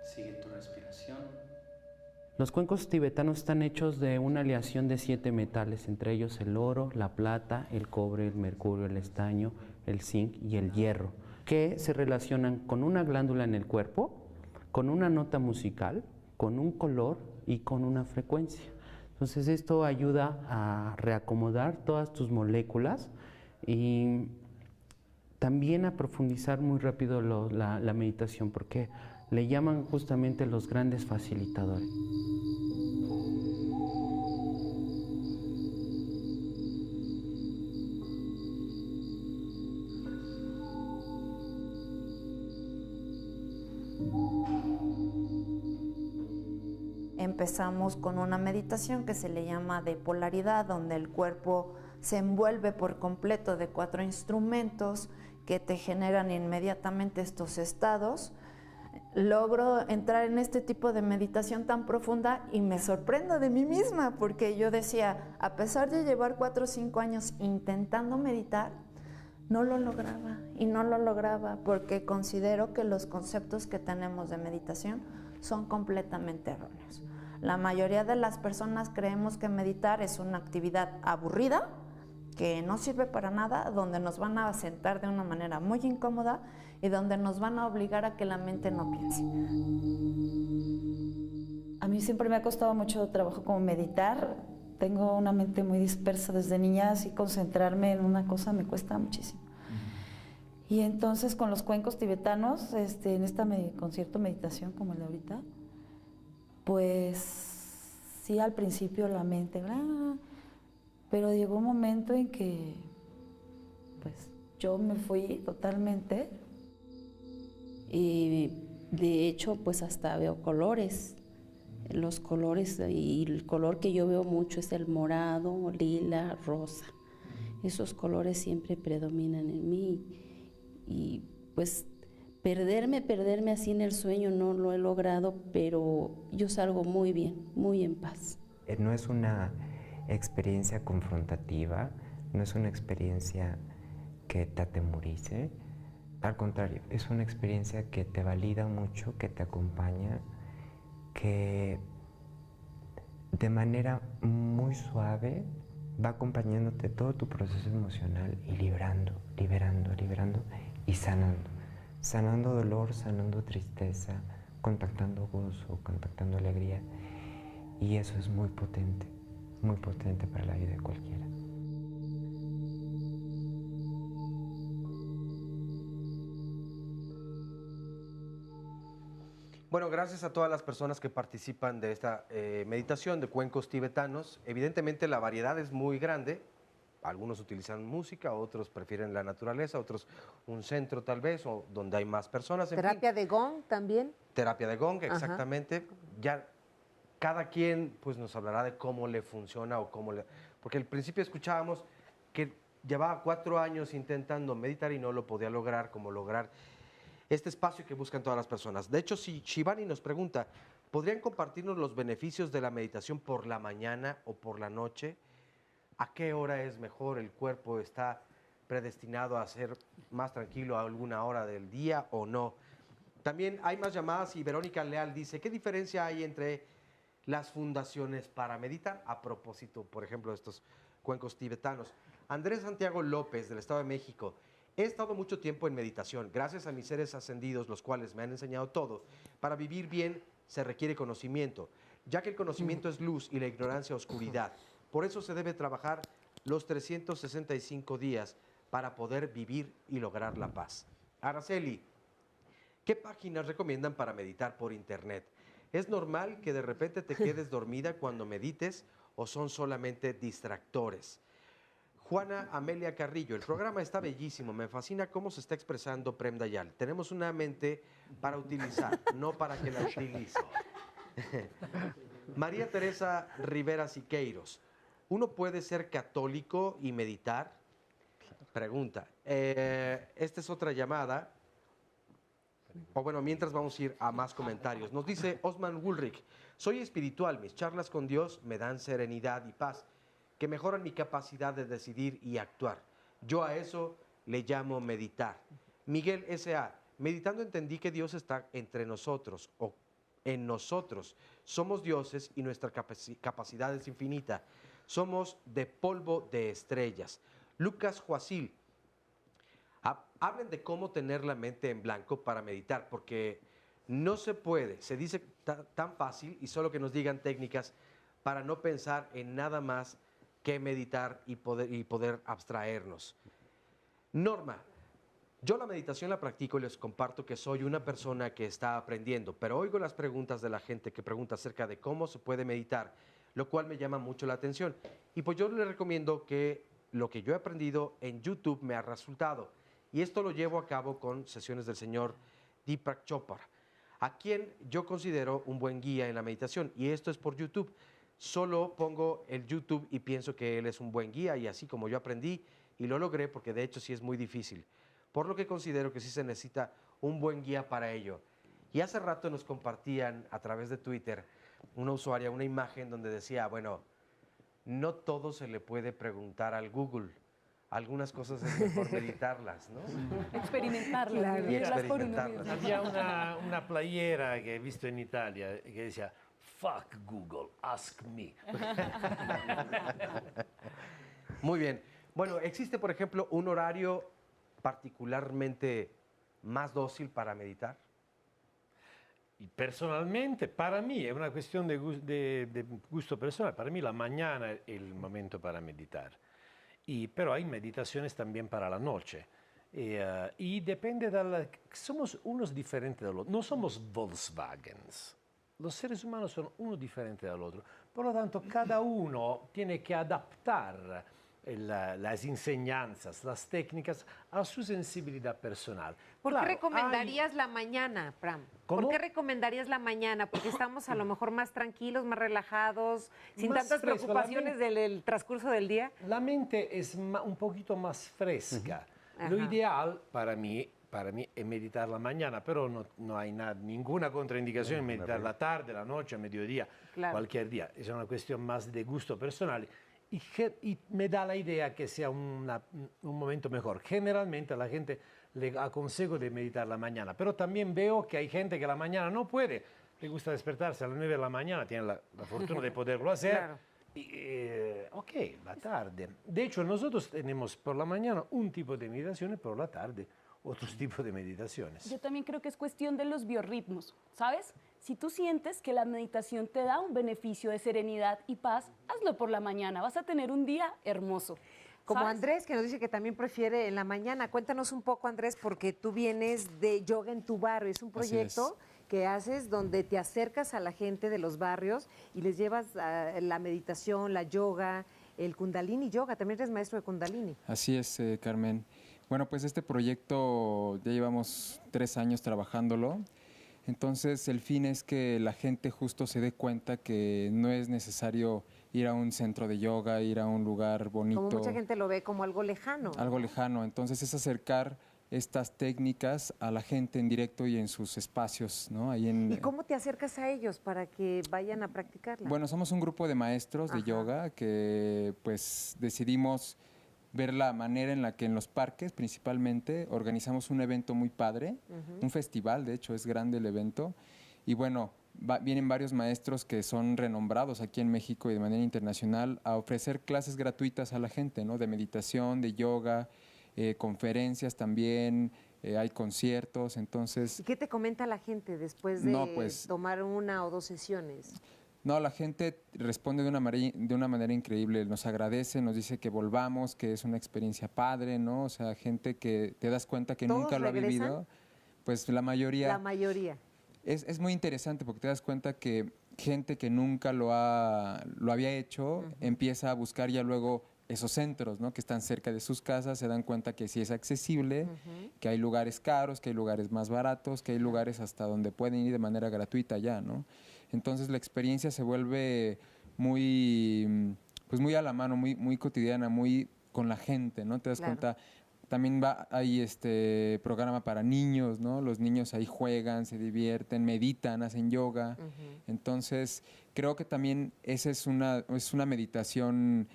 Sigue tu respiración. Los cuencos tibetanos están hechos de una aleación de 7 metales, entre ellos el oro, la plata, el cobre, el mercurio, el estaño, el zinc y el hierro, que se relacionan con una glándula en el cuerpo, con una nota musical, con un color y con una frecuencia. Entonces esto ayuda a reacomodar todas tus moléculas y también a profundizar muy rápido la meditación, porque le llaman justamente los grandes facilitadores. Empezamos con una meditación que se le llama de polaridad, donde el cuerpo se envuelve por completo de 4 instrumentos que te generan inmediatamente estos estados. Logro entrar en este tipo de meditación tan profunda y me sorprendo de mí misma, porque yo decía, a pesar de llevar 4 o 5 años intentando meditar, no lo lograba, y no lo lograba porque considero que los conceptos que tenemos de meditación son completamente erróneos. La mayoría de las personas creemos que meditar es una actividad aburrida, que no sirve para nada, donde nos van a sentar de una manera muy incómoda y donde nos van a obligar a que la mente no piense. A mí siempre me ha costado mucho trabajo como meditar. Tengo una mente muy dispersa desde niña, así concentrarme en una cosa me cuesta muchísimo. Y entonces con los cuencos tibetanos, en esta concierto meditación como el de ahorita, pues sí, al principio la mente, pero llegó un momento en que pues yo me fui totalmente De hecho, pues hasta veo colores. Los colores, y el color que yo veo mucho es el morado, lila, rosa. Esos colores siempre predominan en mí. Y pues perderme así en el sueño no lo he logrado, pero yo salgo muy bien, muy en paz. No es una experiencia confrontativa, no es una experiencia que te atemorice. Al contrario, es una experiencia que te valida mucho, que te acompaña, que de manera muy suave va acompañándote todo tu proceso emocional y liberando y sanando. Sanando dolor, sanando tristeza, contactando gozo, contactando alegría. Y eso es muy potente para la vida de cualquiera. Bueno, gracias a todas las personas que participan de esta meditación de cuencos tibetanos. Evidentemente la variedad es muy grande. Algunos utilizan música, otros prefieren la naturaleza, otros un centro tal vez, o donde hay más personas. Terapia de gong también. Terapia de gong, exactamente. Ya cada quien pues nos hablará de cómo le funciona o cómo le... Porque al principio escuchábamos que llevaba 4 años intentando meditar y no lo podía lograr, como lograr este espacio que buscan todas las personas. De hecho, si Shivani nos pregunta, ¿podrían compartirnos los beneficios de la meditación por la mañana o por la noche? ¿A qué hora es mejor? ¿El cuerpo está predestinado a ser más tranquilo a alguna hora del día o no? También hay más llamadas y Verónica Leal dice, ¿qué diferencia hay entre las fundaciones para meditar? A propósito, por ejemplo, de estos cuencos tibetanos. Andrés Santiago López, del Estado de México. He estado mucho tiempo en meditación, gracias a mis seres ascendidos, los cuales me han enseñado todo. Para vivir bien se requiere conocimiento, ya que el conocimiento es luz y la ignorancia oscuridad. Por eso se debe trabajar los 365 días para poder vivir y lograr la paz. Araceli, ¿qué páginas recomiendan para meditar por internet? ¿Es normal que de repente te quedes dormida cuando medites o son solamente distractores? Juana Amelia Carrillo, el programa está bellísimo, me fascina cómo se está expresando Prem Dayal. Tenemos una mente para utilizar, no para que la utilice. María Teresa Rivera Siqueiros, ¿uno puede ser católico y meditar? Pregunta. Esta es otra llamada. O bueno, mientras vamos a ir a más comentarios. Nos dice Osman Woolrich, soy espiritual, mis charlas con Dios me dan serenidad y paz, que mejoran mi capacidad de decidir y actuar. Yo a eso le llamo meditar. Miguel S.A., meditando entendí que Dios está entre nosotros o en nosotros. Somos dioses y nuestra capacidad es infinita. Somos de polvo de estrellas. Lucas Joacil, hablen de cómo tener la mente en blanco para meditar, porque no se puede, se dice tan fácil y solo que nos digan técnicas para no pensar en nada más que meditar y poder abstraernos. Norma, yo la meditación la practico y les comparto que soy una persona que está aprendiendo, pero oigo las preguntas de la gente que pregunta acerca de cómo se puede meditar, lo cual me llama mucho la atención. Y pues yo les recomiendo que lo que yo he aprendido en YouTube me ha resultado. Y esto lo llevo a cabo con sesiones del señor Deepak Chopra, a quien yo considero un buen guía en la meditación. Y esto es por YouTube. Solo pongo el YouTube y pienso que él es un buen guía y así como yo aprendí y lo logré, porque de hecho sí es muy difícil. Por lo que considero que sí se necesita un buen guía para ello. Y hace rato nos compartían a través de Twitter una usuaria una imagen donde decía, bueno, no todo se le puede preguntar al Google. Algunas cosas es mejor meditarlas, ¿no? Experimentarlas. Claro. Y experimentarlas. Había una playera que he visto en Italia que decía, fuck Google, ask me. Muy bien. Bueno, ¿existe, por ejemplo, un horario particularmente más dócil para meditar? Personalmente, para mí, es una cuestión de gusto personal. Para mí la mañana es el momento para meditar. Pero hay meditaciones también para la noche. Y depende somos unos diferentes de los otros. No somos Volkswagens. Los seres humanos son uno diferente del otro. Por lo tanto, cada uno tiene que adaptar las enseñanzas, las técnicas a su sensibilidad personal. ¿Por Claro, qué recomendarías la mañana, Pram? ¿Cómo? ¿Por qué recomendarías la mañana? Porque estamos a lo mejor más tranquilos, más relajados, sin Más tantas fresco, preocupaciones del transcurso del día. La mente es un poquito más fresca. Ajá. Lo ideal para mí es meditar la mañana, pero no hay ninguna contraindicación en meditar la tarde, la noche, a mediodía, Claro. cualquier día. Es una cuestión más de gusto personal y me da la idea que sea un momento mejor. Generalmente a la gente le aconsejo de meditar la mañana, pero también veo que hay gente que la mañana no puede. Le gusta despertarse a las 9 de la mañana, tiene la fortuna de poderlo hacer. Claro. Ok, la tarde. De hecho, nosotros tenemos por la mañana un tipo de meditación y por la tarde otros tipos de meditaciones. Yo también creo que es cuestión de los biorritmos, ¿sabes? Si tú sientes que la meditación te da un beneficio de serenidad y paz, hazlo por la mañana, vas a tener un día hermoso. Como ¿sabes? Andrés, que nos dice que también prefiere en la mañana. Cuéntanos un poco, Andrés, porque tú vienes de Yoga en tu Barrio. Es un proyecto que haces donde te acercas a la gente de los barrios y les llevas la meditación, la yoga, el Kundalini Yoga. También eres maestro de Kundalini. Así es, Carmen. Bueno, pues este proyecto ya llevamos 3 años trabajándolo. Entonces el fin es que la gente justo se dé cuenta que no es necesario ir a un centro de yoga, ir a un lugar bonito. Como mucha gente lo ve como algo lejano. Algo lejano. Entonces es acercar estas técnicas a la gente en directo y en sus espacios, ¿no? Ahí ¿Y cómo te acercas a ellos para que vayan a practicarla? Bueno, somos un grupo de maestros de yoga que pues decidimos ver la manera en la que en los parques principalmente organizamos un evento muy padre, un festival, de hecho es grande el evento, y bueno, vienen varios maestros que son renombrados aquí en México y de manera internacional a ofrecer clases gratuitas a la gente, ¿no? De meditación, de yoga, conferencias también, hay conciertos, entonces... ¿Y qué te comenta la gente después de tomar 1 o 2 sesiones? No, la gente responde de una manera increíble, nos agradece, nos dice que volvamos, que es una experiencia padre, ¿no? O sea, gente que te das cuenta que nunca lo ha vivido, pues la mayoría... La mayoría. Es muy interesante porque te das cuenta que gente que nunca lo había hecho empieza a buscar ya luego esos centros, ¿no? Que están cerca de sus casas, se dan cuenta que sí es accesible, que hay lugares caros, que hay lugares más baratos, que hay lugares hasta donde pueden ir de manera gratuita ya, ¿no? Entonces la experiencia se vuelve muy, pues muy a la mano, muy cotidiana, muy con la gente, ¿no? Te das cuenta, también hay programa para niños, ¿no? Los niños ahí juegan, se divierten, meditan, hacen yoga. Entonces creo que también esa es una meditación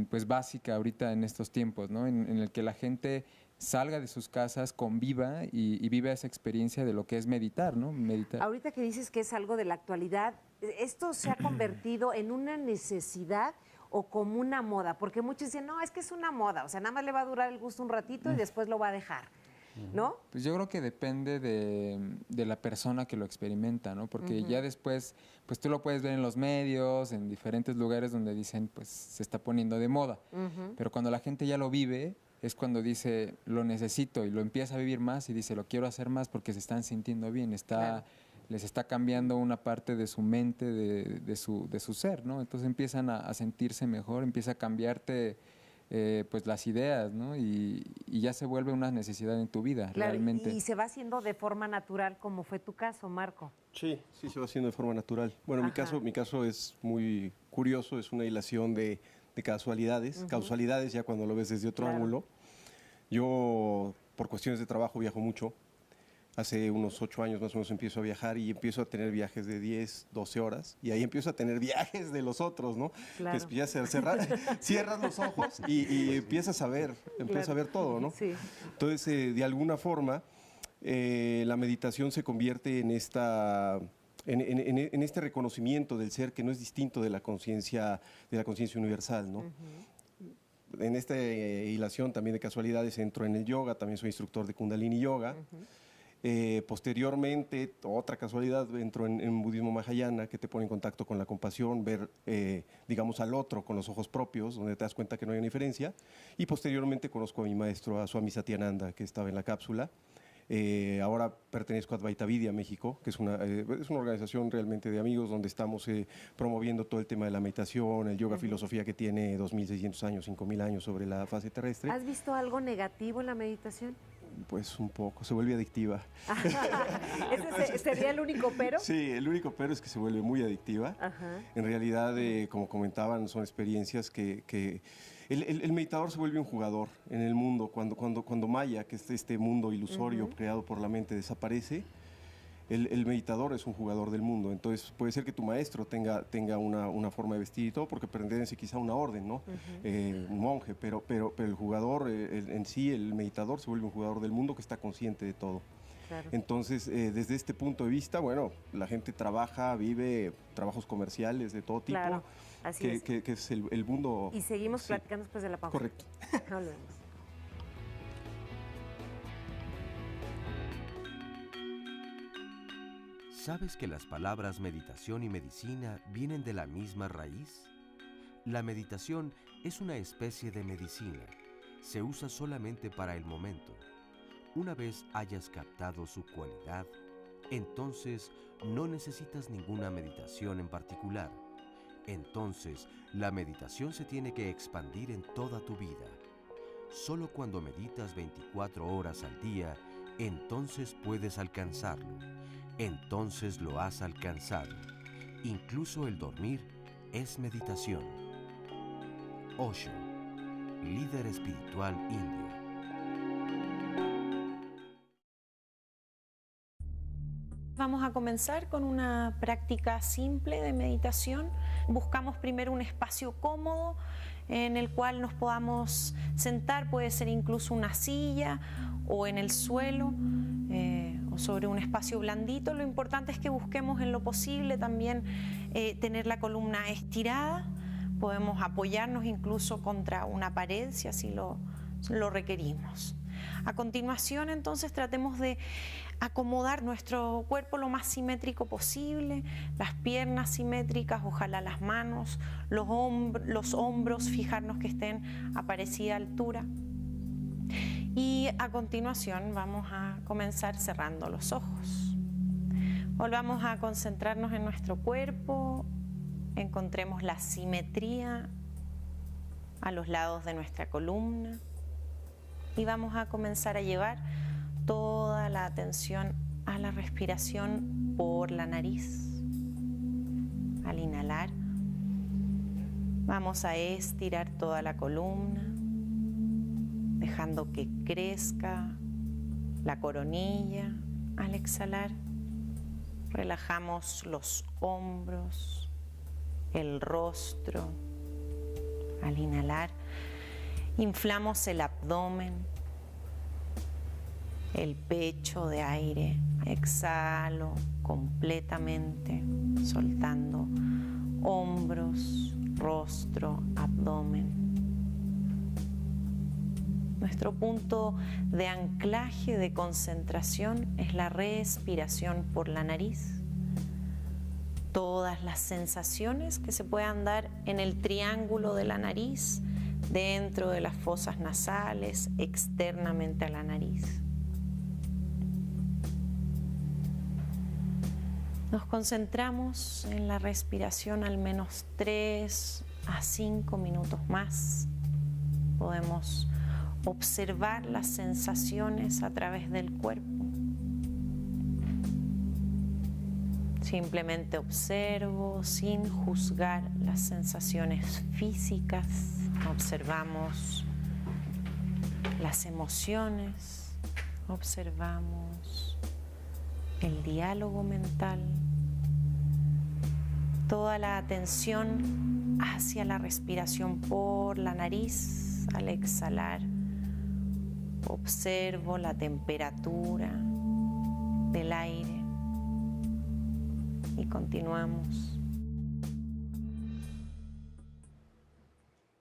pues básica ahorita en estos tiempos, ¿no? En el que la gente salga de sus casas, conviva y viva esa experiencia de lo que es meditar, ¿no? Meditar. Ahorita que dices que es algo de la actualidad, ¿esto se ha convertido en una necesidad o como una moda? Porque muchos dicen, no, es que es una moda, o sea, nada más le va a durar el gusto un ratito y después lo va a dejar, ¿no? Pues yo creo que depende de la persona que lo experimenta, ¿no? Porque ya después, pues tú lo puedes ver en los medios, en diferentes lugares donde dicen, pues se está poniendo de moda. Pero cuando la gente ya lo vive, es cuando dice, lo necesito y lo empieza a vivir más y dice, lo quiero hacer más porque se están sintiendo bien, les está cambiando una parte de su mente, de su ser, ¿no? Entonces empiezan a sentirse mejor, empieza a cambiarte pues las ideas, ¿no? Y ya se vuelve una necesidad en tu vida, realmente. Y se va haciendo de forma natural, como fue tu caso, Marco. Sí, se va haciendo de forma natural. Bueno, mi caso es muy curioso, es una hilación de casualidades, causalidades ya cuando lo ves desde otro ángulo. Yo, por cuestiones de trabajo, viajo mucho. Hace unos 8 años más o menos empiezo a viajar y empiezo a tener viajes de 10, 12 horas y ahí empiezo a tener viajes de los otros, ¿no? Claro. Que empiezas a cierras los ojos y empiezas a ver, a ver todo, ¿no? Sí. Entonces, de alguna forma, la meditación se convierte en en este reconocimiento del ser que no es distinto de la conciencia universal, ¿no? En esta hilación también de casualidades entro en el yoga, también soy instructor de Kundalini Yoga. Posteriormente, otra casualidad, entro en budismo mahayana, que te pone en contacto con la compasión, ver, digamos, al otro con los ojos propios, donde te das cuenta que no hay una diferencia. Y posteriormente conozco a mi maestro, a Swami Satyananda, que estaba en la cápsula. Ahora pertenezco a Advaita Vidya México, que es una organización realmente de amigos donde estamos promoviendo todo el tema de la meditación, el yoga filosofía que tiene 2.600 años, 5.000 años sobre la fase terrestre. ¿Has visto algo negativo en la meditación? Pues un poco, se vuelve adictiva. ¿Ese sería el único pero? Sí, el único pero es que se vuelve muy adictiva. Ajá. En realidad, como comentaban, son experiencias que el meditador se vuelve un jugador en el mundo. Cuando Maya, que es este mundo ilusorio creado por la mente, desaparece, el meditador es un jugador del mundo. Entonces puede ser que tu maestro tenga una forma de vestir y todo, porque pertenece quizá a una orden, ¿no? Un monje, pero el jugador en sí, el meditador, se vuelve un jugador del mundo que está consciente de todo. Claro. Entonces, desde este punto de vista, bueno, la gente trabaja, vive trabajos comerciales de todo tipo. Claro, así es. Que es el mundo. Y seguimos platicando después de la pausa. Correcto. Volvemos. ¿Sabes que las palabras meditación y medicina vienen de la misma raíz? La meditación es una especie de medicina. Se usa solamente para el momento. Una vez hayas captado su cualidad, entonces no necesitas ninguna meditación en particular. Entonces, la meditación se tiene que expandir en toda tu vida. Solo cuando meditas 24 horas al día, entonces puedes alcanzarlo. Entonces lo has alcanzado. Incluso el dormir es meditación. Osho, líder espiritual indio. Vamos a comenzar con una práctica simple de meditación. Buscamos primero un espacio cómodo en el cual nos podamos sentar, puede ser incluso una silla o en el suelo o sobre un espacio blandito. Lo importante es que busquemos en lo posible también tener la columna estirada. Podemos apoyarnos incluso contra una pared si así lo requerimos. A continuación, entonces, tratemos de acomodar nuestro cuerpo lo más simétrico posible, las piernas simétricas, ojalá las manos, los hombros, fijarnos que estén a parecida altura. Y a continuación vamos a comenzar cerrando los ojos. Volvamos a concentrarnos en nuestro cuerpo, encontremos la simetría a los lados de nuestra columna. Y vamos a comenzar a llevar toda la atención a la respiración por la nariz. Al inhalar, vamos a estirar toda la columna, dejando que crezca la coronilla. Al exhalar, relajamos los hombros, el rostro. Al inhalar, inflamos el abdomen, el pecho de aire. Exhalo completamente, soltando hombros, rostro, abdomen. Nuestro punto de anclaje, de concentración, es la respiración por la nariz. Todas las sensaciones que se puedan dar en el triángulo de la nariz, dentro de las fosas nasales, externamente a la nariz. Nos concentramos en la respiración al menos 3 a 5 minutos más. Podemos observar las sensaciones a través del cuerpo. Simplemente observo sin juzgar las sensaciones físicas. Observamos las emociones, observamos el diálogo mental, toda la atención hacia la respiración por la nariz. Al exhalar, observo la temperatura del aire y continuamos.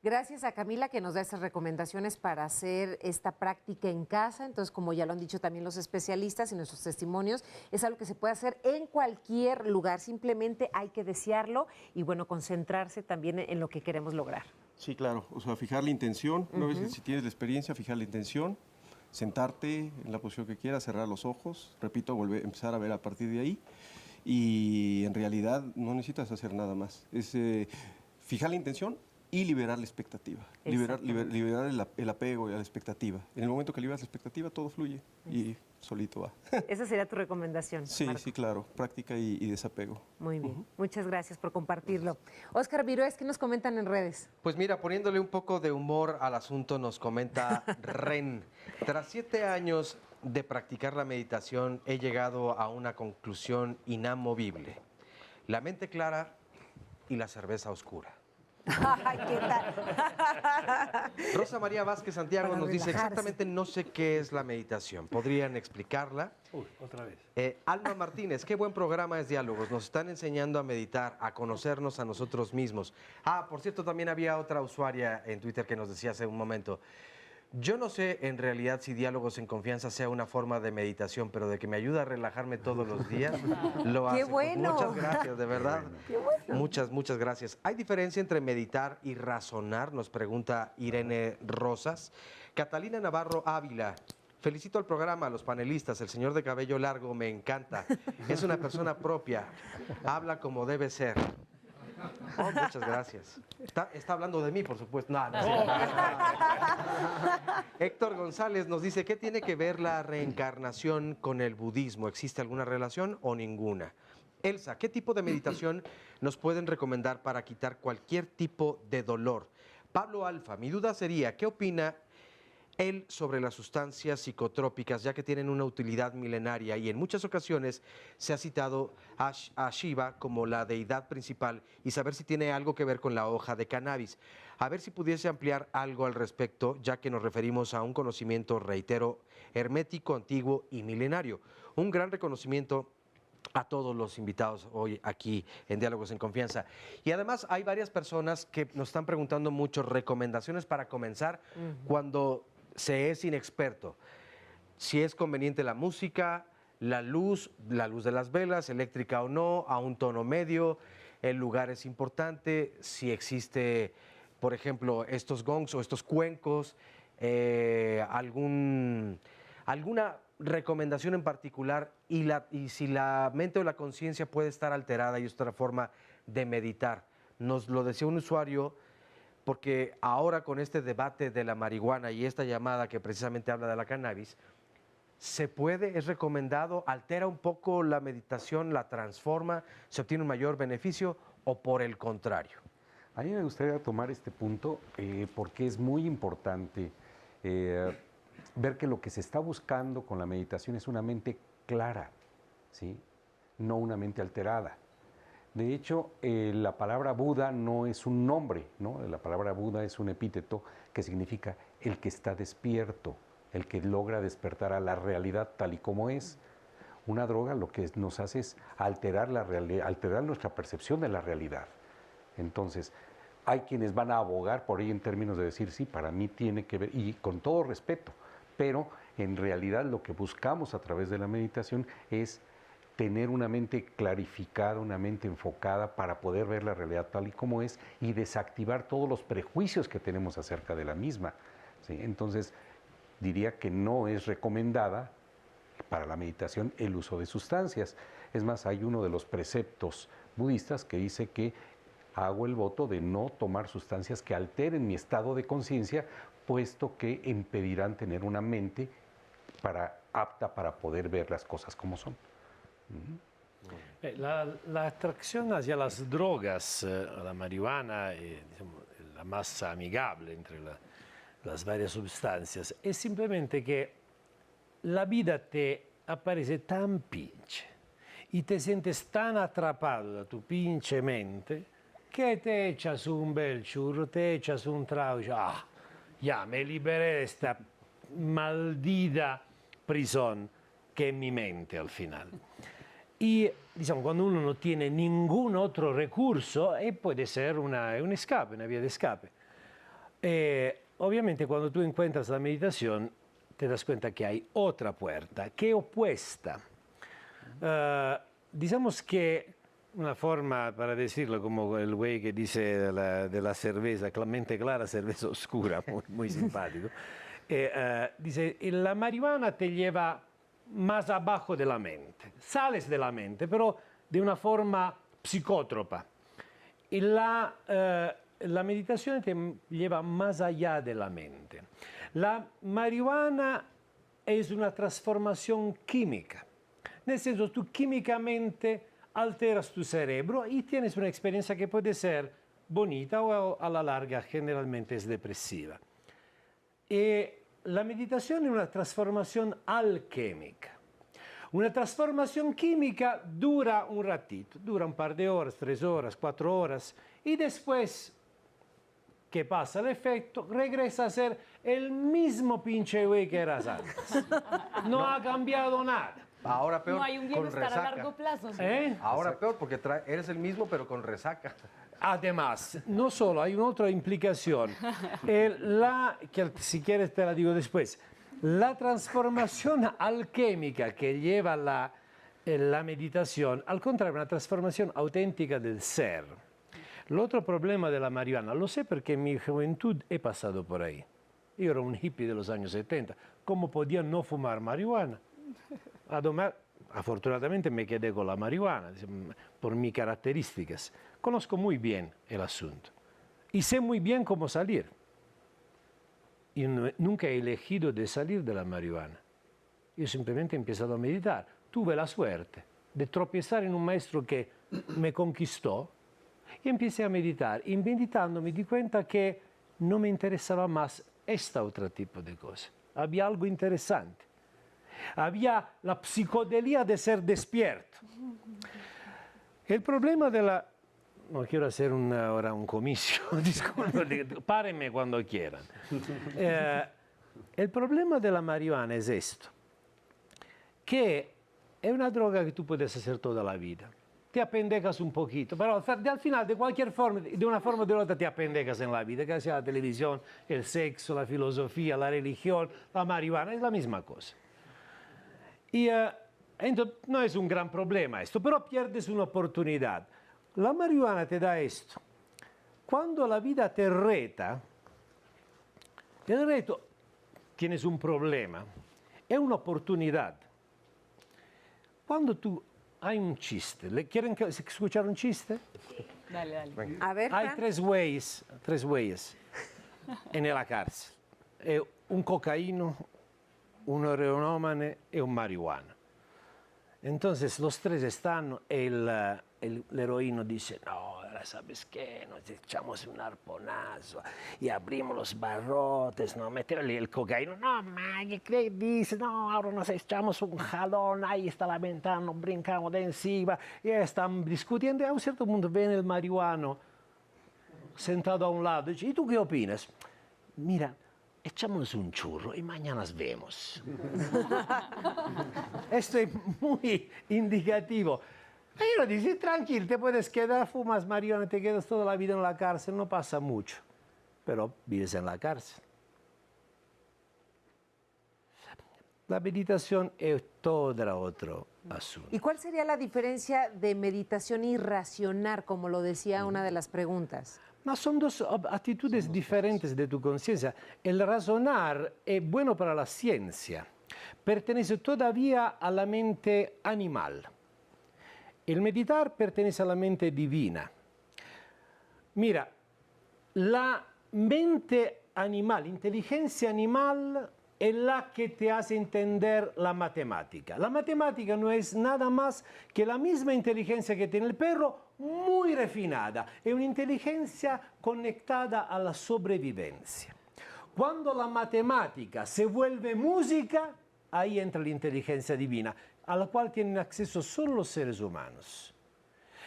Gracias a Camila que nos da estas recomendaciones para hacer esta práctica en casa. Entonces, como ya lo han dicho también los especialistas y nuestros testimonios, es algo que se puede hacer en cualquier lugar. Simplemente hay que desearlo y, bueno, concentrarse también en lo que queremos lograr. Sí, claro. O sea, fijar la intención. Una vez que si tienes la experiencia, fijar la intención, sentarte en la posición que quieras, cerrar los ojos, repito, empezar a ver a partir de ahí. Y en realidad no necesitas hacer nada más. Es fijar la intención y liberar la expectativa. Liberar el apego y la expectativa. En el momento que liberas la expectativa, todo fluye y solito va. Esa sería tu recomendación, Sí, Marco. sí, claro. Práctica y desapego. Muy bien. Muchas gracias por compartirlo. Óscar Virués, ¿qué nos comentan en redes? Pues mira, poniéndole un poco de humor al asunto, nos comenta Ren. Tras 7 años de practicar la meditación, he llegado a una conclusión inamovible. La mente clara y la cerveza oscura. Ay, ¿qué tal? Rosa María Vázquez Santiago Para nos dice, relajarse. exactamente no sé qué es la meditación. ¿Podrían explicarla? Otra vez. Alma Martínez, qué buen programa es Diálogos. Nos están enseñando a meditar, a conocernos a nosotros mismos. Ah, por cierto, también había otra usuaria en Twitter que nos decía hace un momento, yo no sé en realidad si Diálogos en Confianza sea una forma de meditación, pero de que me ayuda a relajarme todos los días, lo hace. ¡Qué Pues bueno! muchas gracias, de verdad. ¡Qué bueno! Muchas gracias. ¿Hay diferencia entre meditar y razonar? Nos pregunta Irene Rosas. Catalina Navarro Ávila. Felicito al programa, a los panelistas. El señor de cabello largo me encanta. Es una persona propia. Habla como debe ser. Oh, muchas gracias. Está hablando de mí, por supuesto. No, no, sí. Héctor González nos dice, ¿qué tiene que ver la reencarnación con el budismo? ¿Existe alguna relación o ninguna? Elsa, ¿qué tipo de meditación nos pueden recomendar para quitar cualquier tipo de dolor? Pablo Alfa, mi duda sería, ¿qué opina él sobre las sustancias psicotrópicas, ya que tienen una utilidad milenaria y en muchas ocasiones se ha citado a Shiva como la deidad principal y saber si tiene algo que ver con la hoja de cannabis? A ver si pudiese ampliar algo al respecto, ya que nos referimos a un conocimiento, reitero, hermético, antiguo y milenario. Un gran reconocimiento a todos los invitados hoy aquí en Diálogos en Confianza. Y además hay varias personas que nos están preguntando mucho recomendaciones para comenzar cuando se es inexperto. Si es conveniente la música, la luz de las velas, eléctrica o no, a un tono medio, el lugar es importante, si existe, por ejemplo, estos gongs o estos cuencos, alguna recomendación en particular y si la mente o la conciencia puede estar alterada y es otra forma de meditar. Nos lo decía un usuario, porque ahora con este debate de la marihuana y esta llamada que precisamente habla de la cannabis, ¿se puede, es recomendado, altera un poco la meditación, la transforma, se obtiene un mayor beneficio o por el contrario? A mí me gustaría tomar este punto porque es muy importante ver que lo que se está buscando con la meditación es una mente clara, ¿sí? No una mente alterada. De hecho, la palabra Buda no es un nombre, ¿no? La palabra Buda es un epíteto que significa el que está despierto, el que logra despertar a la realidad tal y como es. Una droga lo que nos hace es alterar nuestra percepción de la realidad. Entonces, hay quienes van a abogar por ello en términos de decir, sí, para mí tiene que ver, y con todo respeto, pero en realidad lo que buscamos a través de la meditación es tener una mente clarificada, una mente enfocada para poder ver la realidad tal y como es y desactivar todos los prejuicios que tenemos acerca de la misma, ¿sí? Entonces, diría que no es recomendada para la meditación el uso de sustancias. Es más, hay uno de los preceptos budistas que dice que hago el voto de no tomar sustancias que alteren mi estado de conciencia, puesto que impedirán tener una mente apta para poder ver las cosas como son. La atracción hacia las drogas, la marihuana, la más amigable entre las varias sustancias, es simplemente que la vida te aparece tan pinche y te sientes tan atrapado a tu pinche mente que te echas un bel churro, te echas un trago y ya me liberé de esta maldita prisión que es mi mente al final. Y cuando uno no tiene ningún otro recurso, puede ser un escape, una vía de escape. Obviamente cuando tú encuentras la meditación, te das cuenta que hay otra puerta, que es opuesta. Digamos que una forma, para decirlo como el güey que dice de la cerveza, mente clara, cerveza oscura, muy simpático. Dice, la marihuana te lleva más abajo de la mente, sales de la mente, pero de una forma psicótropa. Y la meditación te lleva más allá de la mente. La marihuana es una transformación química. Nel senso, tú químicamente alteras tu cerebro y tienes una experiencia que puede ser bonita o a la larga generalmente es depresiva. Y la meditación es una transformación alquímica. Una transformación química dura un ratito, dura un par de horas, 3 horas, 4 horas, y después que pasa el efecto, regresa a ser el mismo pinche güey que eras antes. No ha cambiado nada. Ahora peor, no hay un bienestar a largo plazo. ¿Sí? Ahora peor, porque eres el mismo, pero con resaca. Además, no solo, hay una otra implicación. Que si quieres te la digo después. La transformación alquímica que lleva la meditación, al contrario, es una transformación auténtica del ser. El otro problema de la marihuana, lo sé porque en mi juventud he pasado por ahí. Yo era un hippie de los años 70. ¿Cómo podía no fumar marihuana? Afortunadamente me quedé con la marihuana por mis características. Conozco muy bien el asunto y sé muy bien cómo salir. Y nunca he elegido de salir de la marihuana. Yo simplemente he empezado a meditar. Tuve la suerte de tropezar en un maestro que me conquistó y empecé a meditar. Y meditando me di cuenta que no me interesaba más este otro tipo de cosas. Había algo interesante. Había la psicodelia de ser despierto. El problema de la... No quiero hacer ahora un comicio, disculpen, párenme cuando quieran. El problema de la marihuana es esto, que es una droga que tú puedes hacer toda la vida. Te apendejas un poquito, pero al final, de cualquier forma, de una forma o de otra, te apendejas en la vida, que sea la televisión, el sexo, la filosofía, la religión, la marihuana, es la misma cosa. Y entonces, no es un gran problema esto, pero pierdes una oportunidad. La marihuana te da esto. Cuando la vida te reta, el reto, tienes un problema, es una oportunidad. Cuando tú hay un chiste, ¿quieren escuchar un chiste? Dale, dale. A ver, hay tres güeyes en la cárcel. Un cocaíno, un heroinómane y un marihuana. Entonces los tres están, el heroíno dice, no, ahora sabes qué, nos echamos un arponazo y abrimos los barrotes, no, meterle el cocaíno, no, man, ¿qué dice? No, ahora nos echamos un jalón, ahí está la ventana, nos brincamos de encima, y están discutiendo, y a un cierto punto ven el marihuano sentado a un lado, y dice, ¿y tú qué opinas? Mira, echámonos un churro y mañana nos vemos. Esto es muy indicativo. Pero dice, tranquilo, te puedes quedar, fumas marihuana, te quedas toda la vida en la cárcel, no pasa mucho. Pero vives en la cárcel. La meditación es todo otro asunto. ¿Y cuál sería la diferencia de meditación y racionar, como lo decía una de las preguntas? No, son dos actitudes diferentes de tu conciencia. El razonar es bueno para la ciencia. Pertenece todavía a la mente animal. El meditar pertenece a la mente divina. Mira, la mente animal, inteligencia animal, es la que te hace entender la matemática. La matemática no es nada más que la misma inteligencia que tiene el perro, muy refinada. Es una inteligencia conectada a la sobrevivencia. Cuando la matemática se vuelve música, ahí entra la inteligencia divina, a la cual tienen acceso solo los seres humanos.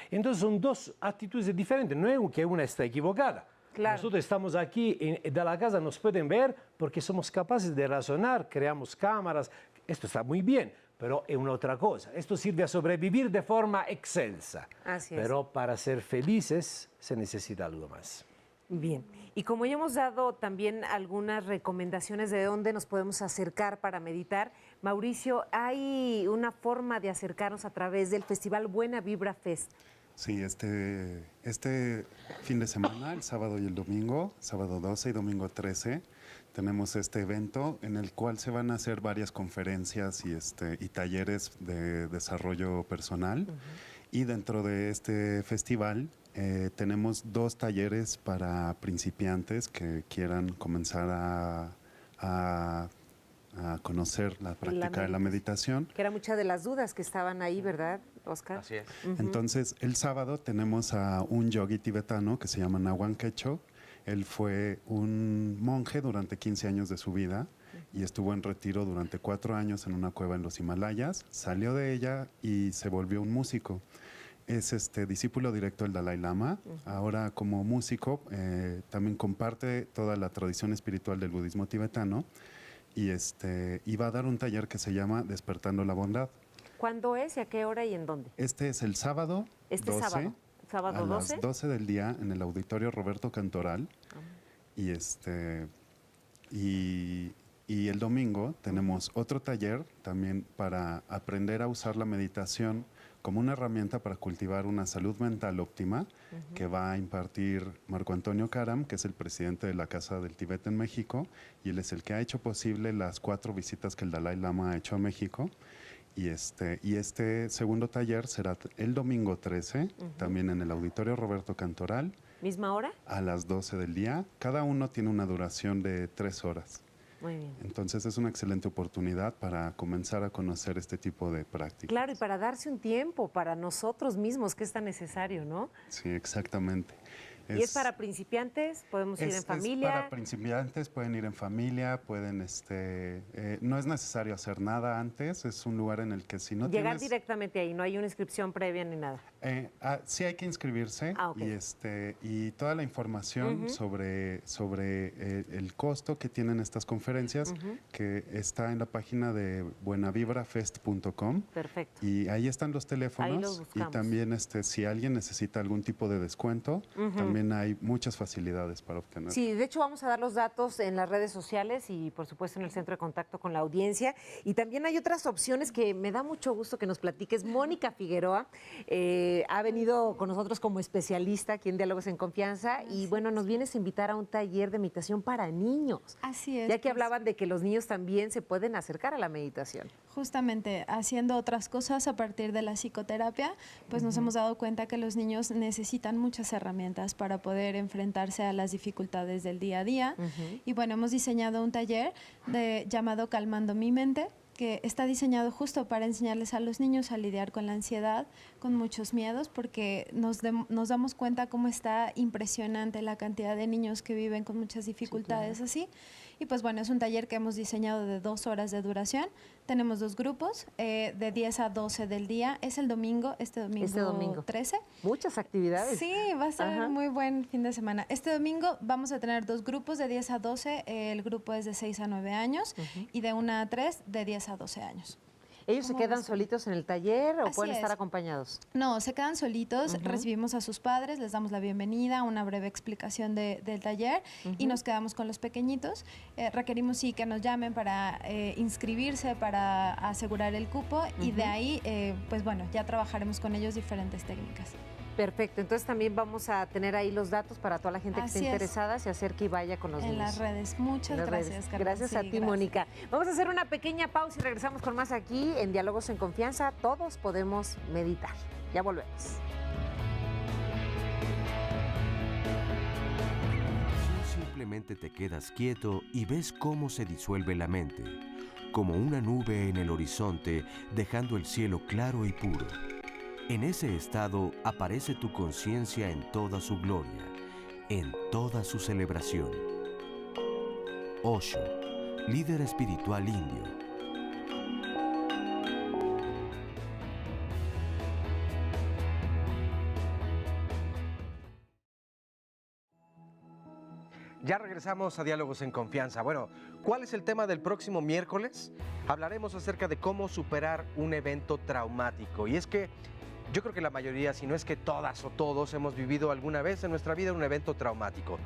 Entonces son dos actitudes diferentes, no es que una está equivocada. Claro. Nosotros estamos aquí de la casa, nos pueden ver porque somos capaces de razonar, creamos cámaras, esto está muy bien, pero es una otra cosa. Esto sirve a sobrevivir de forma excelsa. Así es. Pero para ser felices se necesita algo más. Bien, y como ya hemos dado también algunas recomendaciones de dónde nos podemos acercar para meditar, Mauricio, hay una forma de acercarnos a través del Festival Buena Vibra Fest. Sí, este fin de semana, el sábado y el domingo, sábado 12 y domingo 13, tenemos este evento en el cual se van a hacer varias conferencias y talleres de desarrollo personal. Y dentro de este festival tenemos 2 talleres para principiantes que quieran comenzar a conocer la práctica de la meditación. Que era muchas de las dudas que estaban ahí, ¿verdad, Oscar? Así es. Entonces, el sábado tenemos a un yogui tibetano que se llama Nawan Kecho. Él fue un monje durante 15 años de su vida y estuvo en retiro durante 4 años en una cueva en los Himalayas. Salió de ella y se volvió un músico. Es discípulo directo del Dalai Lama. Ahora, como músico, también comparte toda la tradición espiritual del budismo tibetano. Y va a dar un taller que se llama Despertando la Bondad. ¿Cuándo es y a qué hora y en dónde? Este es el sábado 12, sábado a 12. las 12 del día en el Auditorio Roberto Cantoral. Y el domingo tenemos otro taller también para aprender a usar la meditación como una herramienta para cultivar una salud mental óptima, que va a impartir Marco Antonio Karam, que es el presidente de la Casa del Tíbet en México, y él es el que ha hecho posible las 4 visitas que el Dalai Lama ha hecho a México. Y este segundo taller será el domingo 13, también en el Auditorio Roberto Cantoral. ¿Misma hora? A las 12 del día. Cada uno tiene una duración de 3 horas. Muy bien. Entonces es una excelente oportunidad para comenzar a conocer este tipo de prácticas. Claro, y para darse un tiempo para nosotros mismos, que es tan necesario, ¿no? Sí, exactamente. ¿Y es para principiantes? ¿Podemos ir en familia? Es para principiantes, pueden ir en familia, pueden, no es necesario hacer nada antes, es un lugar en el que si no Llegar directamente ahí, no hay una inscripción previa ni nada. Sí hay que inscribirse y toda la información sobre el costo que tienen estas conferencias, que está en la página de buenavibrafest.com. Perfecto. Y ahí están los teléfonos. Ahí los buscamos. Y también si alguien necesita algún tipo de descuento, también hay muchas facilidades para obtener. Sí, de hecho vamos a dar los datos en las redes sociales y por supuesto en el centro de contacto con la audiencia. Y también hay otras opciones que me da mucho gusto que nos platiques. Mónica Figueroa ha venido con nosotros como especialista aquí en Diálogos en Confianza y bueno, nos vienes a invitar a un taller de meditación para niños. Así es. Ya que hablaban de que los niños también se pueden acercar a la meditación. Justamente haciendo otras cosas a partir de la psicoterapia, pues nos hemos dado cuenta que los niños necesitan muchas herramientas para poder enfrentarse a las dificultades del día a día. Y bueno, hemos diseñado un taller llamado Calmando mi mente, que está diseñado justo para enseñarles a los niños a lidiar con la ansiedad, con muchos miedos, porque nos damos cuenta cómo está impresionante la cantidad de niños que viven con muchas dificultades así. Y pues bueno, es un taller que hemos diseñado de 2 horas de duración. Tenemos 2 grupos, de 10 a 12 del día. Es el domingo, este domingo 13. Muchas actividades. Sí, va a ser muy buen fin de semana. Este domingo vamos a tener 2 grupos de 10 a 12. El grupo es de 6 a 9 años y de 1 a 3 de 10 a 12 años. ¿Ellos se quedan solitos en el taller o Así pueden estar es. acompañados? No, se quedan solitos, recibimos a sus padres, les damos la bienvenida, una breve explicación del taller y nos quedamos con los pequeñitos. Requerimos sí que nos llamen para inscribirse, para asegurar el cupo y de ahí, pues bueno, ya trabajaremos con ellos diferentes técnicas. Perfecto, entonces también vamos a tener ahí los datos para toda la gente que Así esté es. interesada, se acerque y vaya con los niños. En las redes. Muchas gracias, Carmen. Gracias a ti, Mónica. Vamos a hacer una pequeña pausa y regresamos con más aquí en Diálogos en Confianza. Todos podemos meditar. Ya volvemos. Simplemente te quedas quieto y ves cómo se disuelve la mente, como una nube en el horizonte, dejando el cielo claro y puro. En ese estado aparece tu conciencia en toda su gloria, en toda su celebración. Osho, líder espiritual indio. Ya regresamos a Diálogos en Confianza. Bueno, ¿cuál es el tema del próximo miércoles? Hablaremos acerca de cómo superar un evento traumático. Y es que yo creo que la mayoría, si no es que todas o todos, hemos vivido alguna vez en nuestra vida un evento traumático.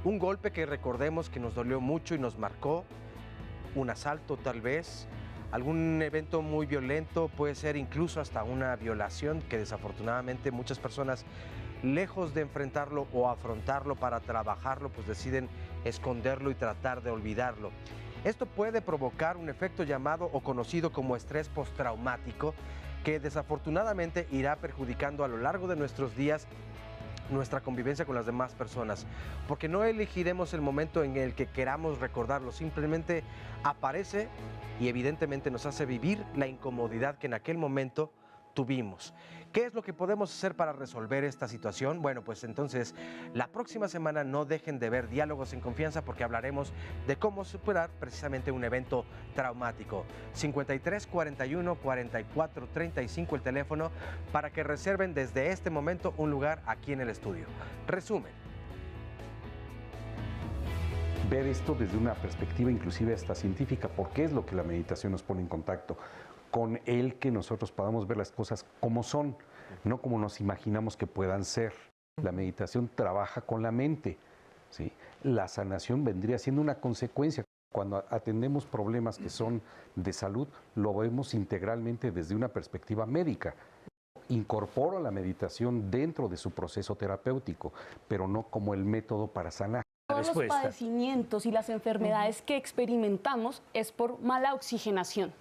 Un golpe que recordemos que nos dolió mucho y nos marcó, un asalto tal vez, algún evento muy violento, puede ser incluso hasta una violación que desafortunadamente muchas personas, lejos de enfrentarlo o afrontarlo para trabajarlo, pues deciden esconderlo y tratar de olvidarlo. Esto puede provocar un efecto llamado o conocido como estrés postraumático, que desafortunadamente irá perjudicando a lo largo de nuestros días nuestra convivencia con las demás personas, porque no elegiremos el momento en el que queramos recordarlo, simplemente aparece y evidentemente nos hace vivir la incomodidad que en aquel momento tuvimos. ¿Qué es lo que podemos hacer para resolver esta situación? Bueno, pues entonces la próxima semana no dejen de ver Diálogos en Confianza, porque hablaremos de cómo superar precisamente un evento traumático. 53 41 44 35 el teléfono para que reserven desde este momento un lugar aquí en el estudio. Resumen. Ver esto desde una perspectiva inclusive hasta científica, porque es lo que la meditación nos pone en contacto con el que nosotros podamos ver las cosas como son, no como nos imaginamos que puedan ser. La meditación trabaja con la mente, ¿sí? La sanación vendría siendo una consecuencia. Cuando atendemos problemas que son de salud, lo vemos integralmente desde una perspectiva médica. Incorpora la meditación dentro de su proceso terapéutico, pero no como el método para sanar. Todos los padecimientos y las enfermedades que experimentamos es por mala oxigenación.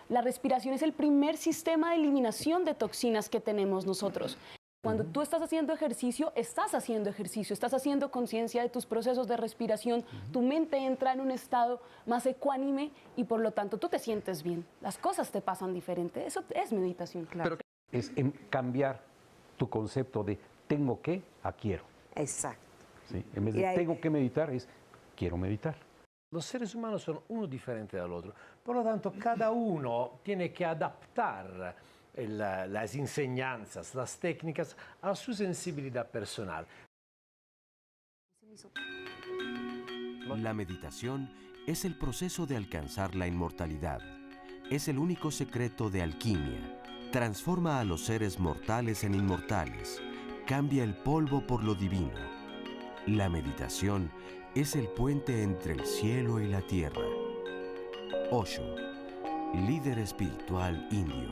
La respiración es el primer sistema de eliminación de toxinas que tenemos nosotros. Cuando tú estás haciendo ejercicio, estás haciendo conciencia de tus procesos de respiración, tu mente entra en un estado más ecuánime y por lo tanto tú te sientes bien. Las cosas te pasan diferente. Eso es meditación, claro. Pero es en cambiar tu concepto de tengo que a quiero. Exacto. ¿Sí? En vez de tengo que meditar es quiero meditar. Los seres humanos son uno diferente del otro. Por lo tanto, cada uno tiene que adaptar las enseñanzas, las técnicas a su sensibilidad personal. La meditación es el proceso de alcanzar la inmortalidad. Es el único secreto de alquimia. Transforma a los seres mortales en inmortales. Cambia el polvo por lo divino. La meditación es el puente entre el cielo y la tierra. Osho, líder espiritual indio.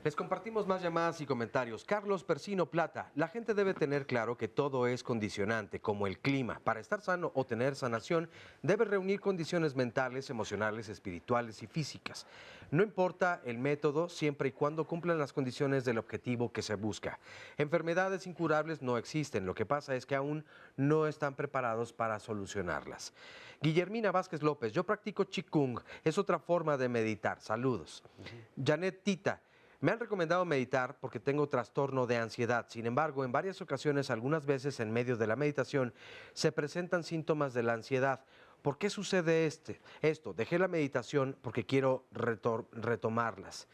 Les compartimos más llamadas y comentarios. Carlos Persino Plata, la gente debe tener claro que todo es condicionante, como el clima. Para estar sano o tener sanación, debe reunir condiciones mentales, emocionales, espirituales y físicas. No importa el método, siempre y cuando cumplan las condiciones del objetivo que se busca. Enfermedades incurables no existen, lo que pasa es que aún no están preparados para solucionarlas. Guillermina Vázquez López, yo practico Qigong, es otra forma de meditar. Saludos. Janet Tita, me han recomendado meditar porque tengo trastorno de ansiedad. Sin embargo, en varias ocasiones, algunas veces en medio de la meditación, se presentan síntomas de la ansiedad. ¿Por qué sucede esto? Dejé la meditación porque quiero retomarlas.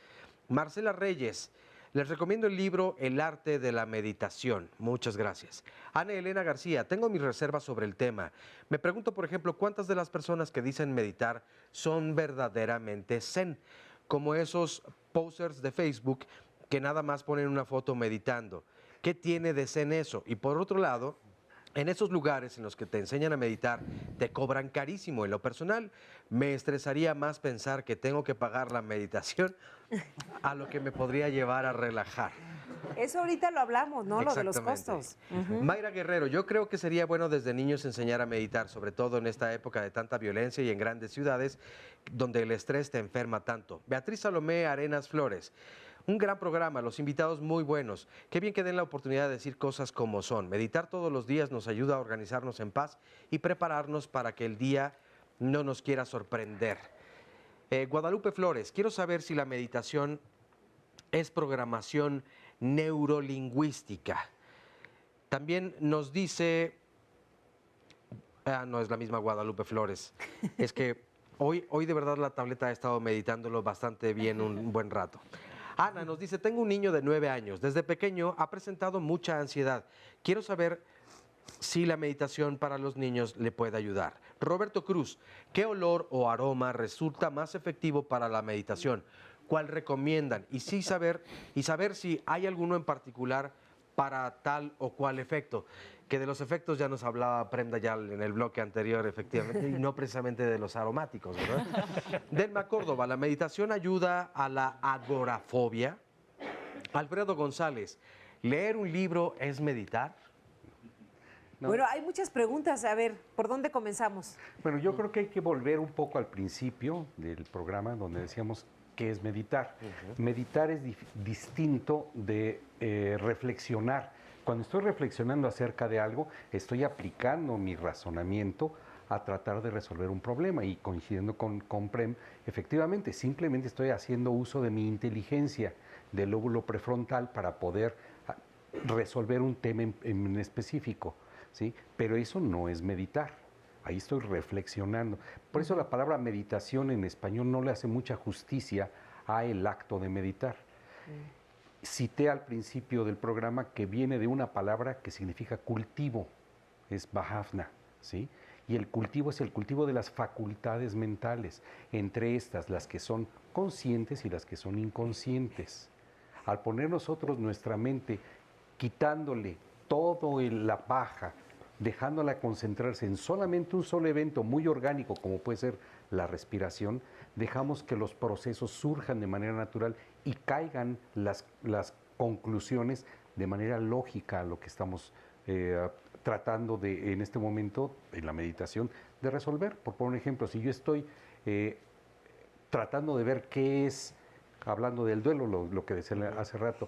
Marcela Reyes, les recomiendo el libro El arte de la meditación. Muchas gracias. Ana Elena García, tengo mis reservas sobre el tema. Me pregunto, por ejemplo, ¿cuántas de las personas que dicen meditar son verdaderamente zen? Como esos posers de Facebook que nada más ponen una foto meditando. ¿Qué tiene de zen eso? Y por otro lado, en esos lugares en los que te enseñan a meditar, te cobran carísimo. En lo personal, me estresaría más pensar que tengo que pagar la meditación a lo que me podría llevar a relajar. Eso ahorita lo hablamos, ¿no? Lo de los costos. Mayra Guerrero, yo creo que sería bueno desde niños enseñar a meditar, sobre todo en esta época de tanta violencia y en grandes ciudades donde el estrés te enferma tanto. Beatriz Salomé Arenas Flores, un gran programa, los invitados muy buenos. Qué bien que den la oportunidad de decir cosas como son. Meditar todos los días nos ayuda a organizarnos en paz y prepararnos para que el día no nos quiera sorprender. Guadalupe Flores, quiero saber si la meditación es programación neurolingüística. También nos dice, no es la misma Guadalupe Flores, es que hoy de verdad la tableta ha estado meditándolo bastante bien un buen rato. Ana nos dice, tengo un niño de 9 años, desde pequeño ha presentado mucha ansiedad. Quiero saber si la meditación para los niños le puede ayudar. Roberto Cruz, ¿qué olor o aroma resulta más efectivo para la meditación? ¿Cuál recomiendan? Y saber si hay alguno en particular para tal o cual efecto. Que de los efectos ya nos hablaba Prem Dayal en el bloque anterior, efectivamente, y no precisamente de los aromáticos, ¿verdad? Delma Córdoba, la meditación ayuda a la agorafobia. Alfredo González, ¿leer un libro es meditar? No. Bueno, hay muchas preguntas. A ver, ¿por dónde comenzamos? Bueno, yo creo que hay que volver un poco al principio del programa donde decíamos qué es meditar. Meditar es distinto de reflexionar. Cuando estoy reflexionando acerca de algo, estoy aplicando mi razonamiento a tratar de resolver un problema y coincidiendo con Prem, efectivamente, simplemente estoy haciendo uso de mi inteligencia, del lóbulo prefrontal para poder resolver un tema en específico, ¿sí? Pero eso no es meditar, ahí estoy reflexionando. Por eso la palabra meditación en español no le hace mucha justicia a el acto de meditar. Cité al principio del programa que viene de una palabra que significa cultivo, es bhavna, ¿sí? Y el cultivo es el cultivo de las facultades mentales, entre estas las que son conscientes y las que son inconscientes. Al poner nosotros nuestra mente quitándole todo la paja, dejándola concentrarse en solamente un solo evento muy orgánico como puede ser la respiración, dejamos que los procesos surjan de manera natural y caigan las conclusiones de manera lógica a lo que estamos tratando de, en este momento, en la meditación, de resolver. Por poner un ejemplo, si yo estoy tratando de ver qué es, hablando del duelo, lo que decía hace rato,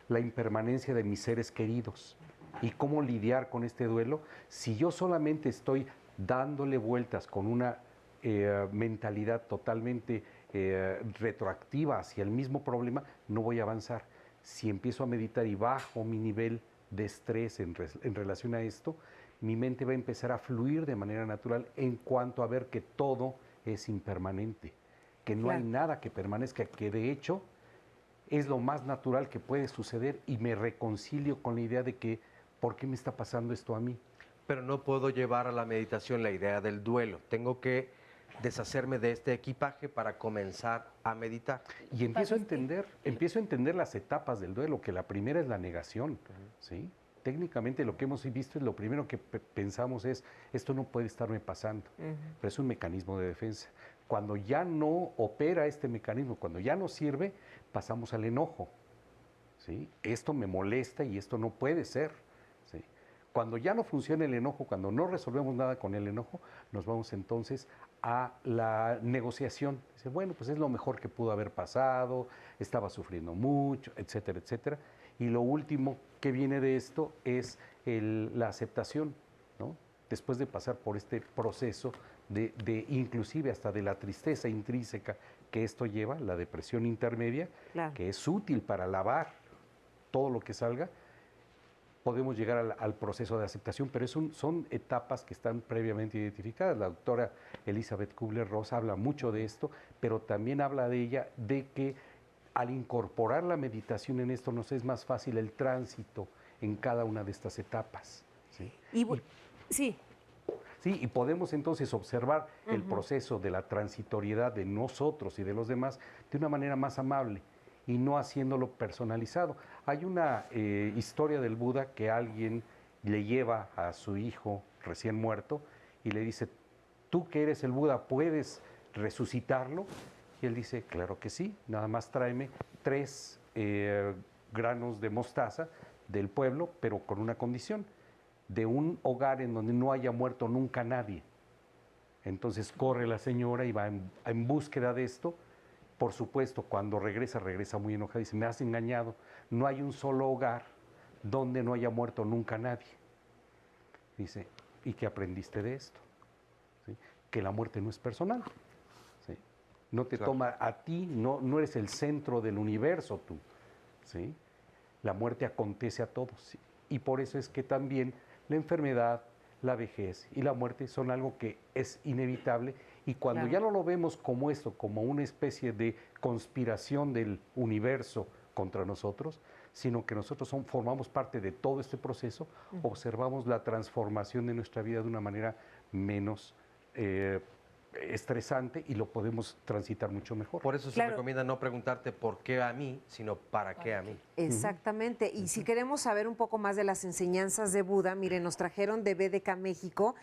la impermanencia de mis seres queridos y cómo lidiar con este duelo, si yo solamente estoy dándole vueltas con una mentalidad totalmente retroactiva hacia el mismo problema, no voy a avanzar. Si empiezo a meditar y bajo mi nivel de estrés en relación a esto, mi mente va a empezar a fluir de manera natural en cuanto a ver que todo es impermanente, que no hay nada que permanezca, que de hecho es lo más natural que puede suceder y me reconcilio con la idea de que ¿por qué me está pasando esto a mí? Pero no puedo llevar a la meditación la idea del duelo. Tengo que deshacerme de este equipaje para comenzar a meditar. Y empiezo a entender las etapas del duelo, que la primera es la negación, ¿sí? Técnicamente lo que hemos visto es lo primero que pensamos es, esto no puede estarme pasando, pero es un mecanismo de defensa. Cuando ya no opera este mecanismo, cuando ya no sirve, pasamos al enojo, ¿sí? Esto me molesta y esto no puede ser, ¿sí? Cuando ya no funciona el enojo, cuando no resolvemos nada con el enojo, nos vamos entonces a la negociación. Dice, bueno, pues es lo mejor que pudo haber pasado, estaba sufriendo mucho, etcétera, etcétera. Y lo último que viene de esto es la aceptación, ¿no? Después de pasar por este proceso de inclusive hasta de la tristeza intrínseca que esto lleva, la depresión intermedia, que es útil para lavar todo lo que salga, podemos llegar al proceso de aceptación, pero son etapas que están previamente identificadas. La doctora Elizabeth Kubler-Ross habla mucho de esto, pero también habla de ella, de que al incorporar la meditación en esto nos es más fácil el tránsito en cada una de estas etapas. ¿Sí? Sí, y podemos entonces observar el proceso de la transitoriedad de nosotros y de los demás de una manera más amable y no haciéndolo personalizado. Hay una historia del Buda que alguien le lleva a su hijo recién muerto y le dice, tú que eres el Buda, ¿puedes resucitarlo? Y él dice, claro que sí, nada más tráeme 3 granos de mostaza del pueblo, pero con una condición, de un hogar en donde no haya muerto nunca nadie. Entonces corre la señora y va en búsqueda de esto. Por supuesto, cuando regresa muy enojada y dice, me has engañado, no hay un solo hogar donde no haya muerto nunca nadie. Dice, ¿y qué aprendiste de esto? ¿Sí? Que la muerte no es personal. ¿Sí? No te toma a ti, no eres el centro del universo tú. ¿Sí? La muerte acontece a todos. ¿Sí? Y por eso es que también la enfermedad, la vejez y la muerte son algo que es inevitable, y cuando ya no lo vemos como esto, como una especie de conspiración del universo contra nosotros, sino que nosotros formamos parte de todo este proceso, observamos la transformación de nuestra vida de una manera menos estresante y lo podemos transitar mucho mejor. Por eso se recomienda no preguntarte por qué a mí, sino para qué a mí. Exactamente. Y si queremos saber un poco más de las enseñanzas de Buda, miren, nos trajeron de BDK México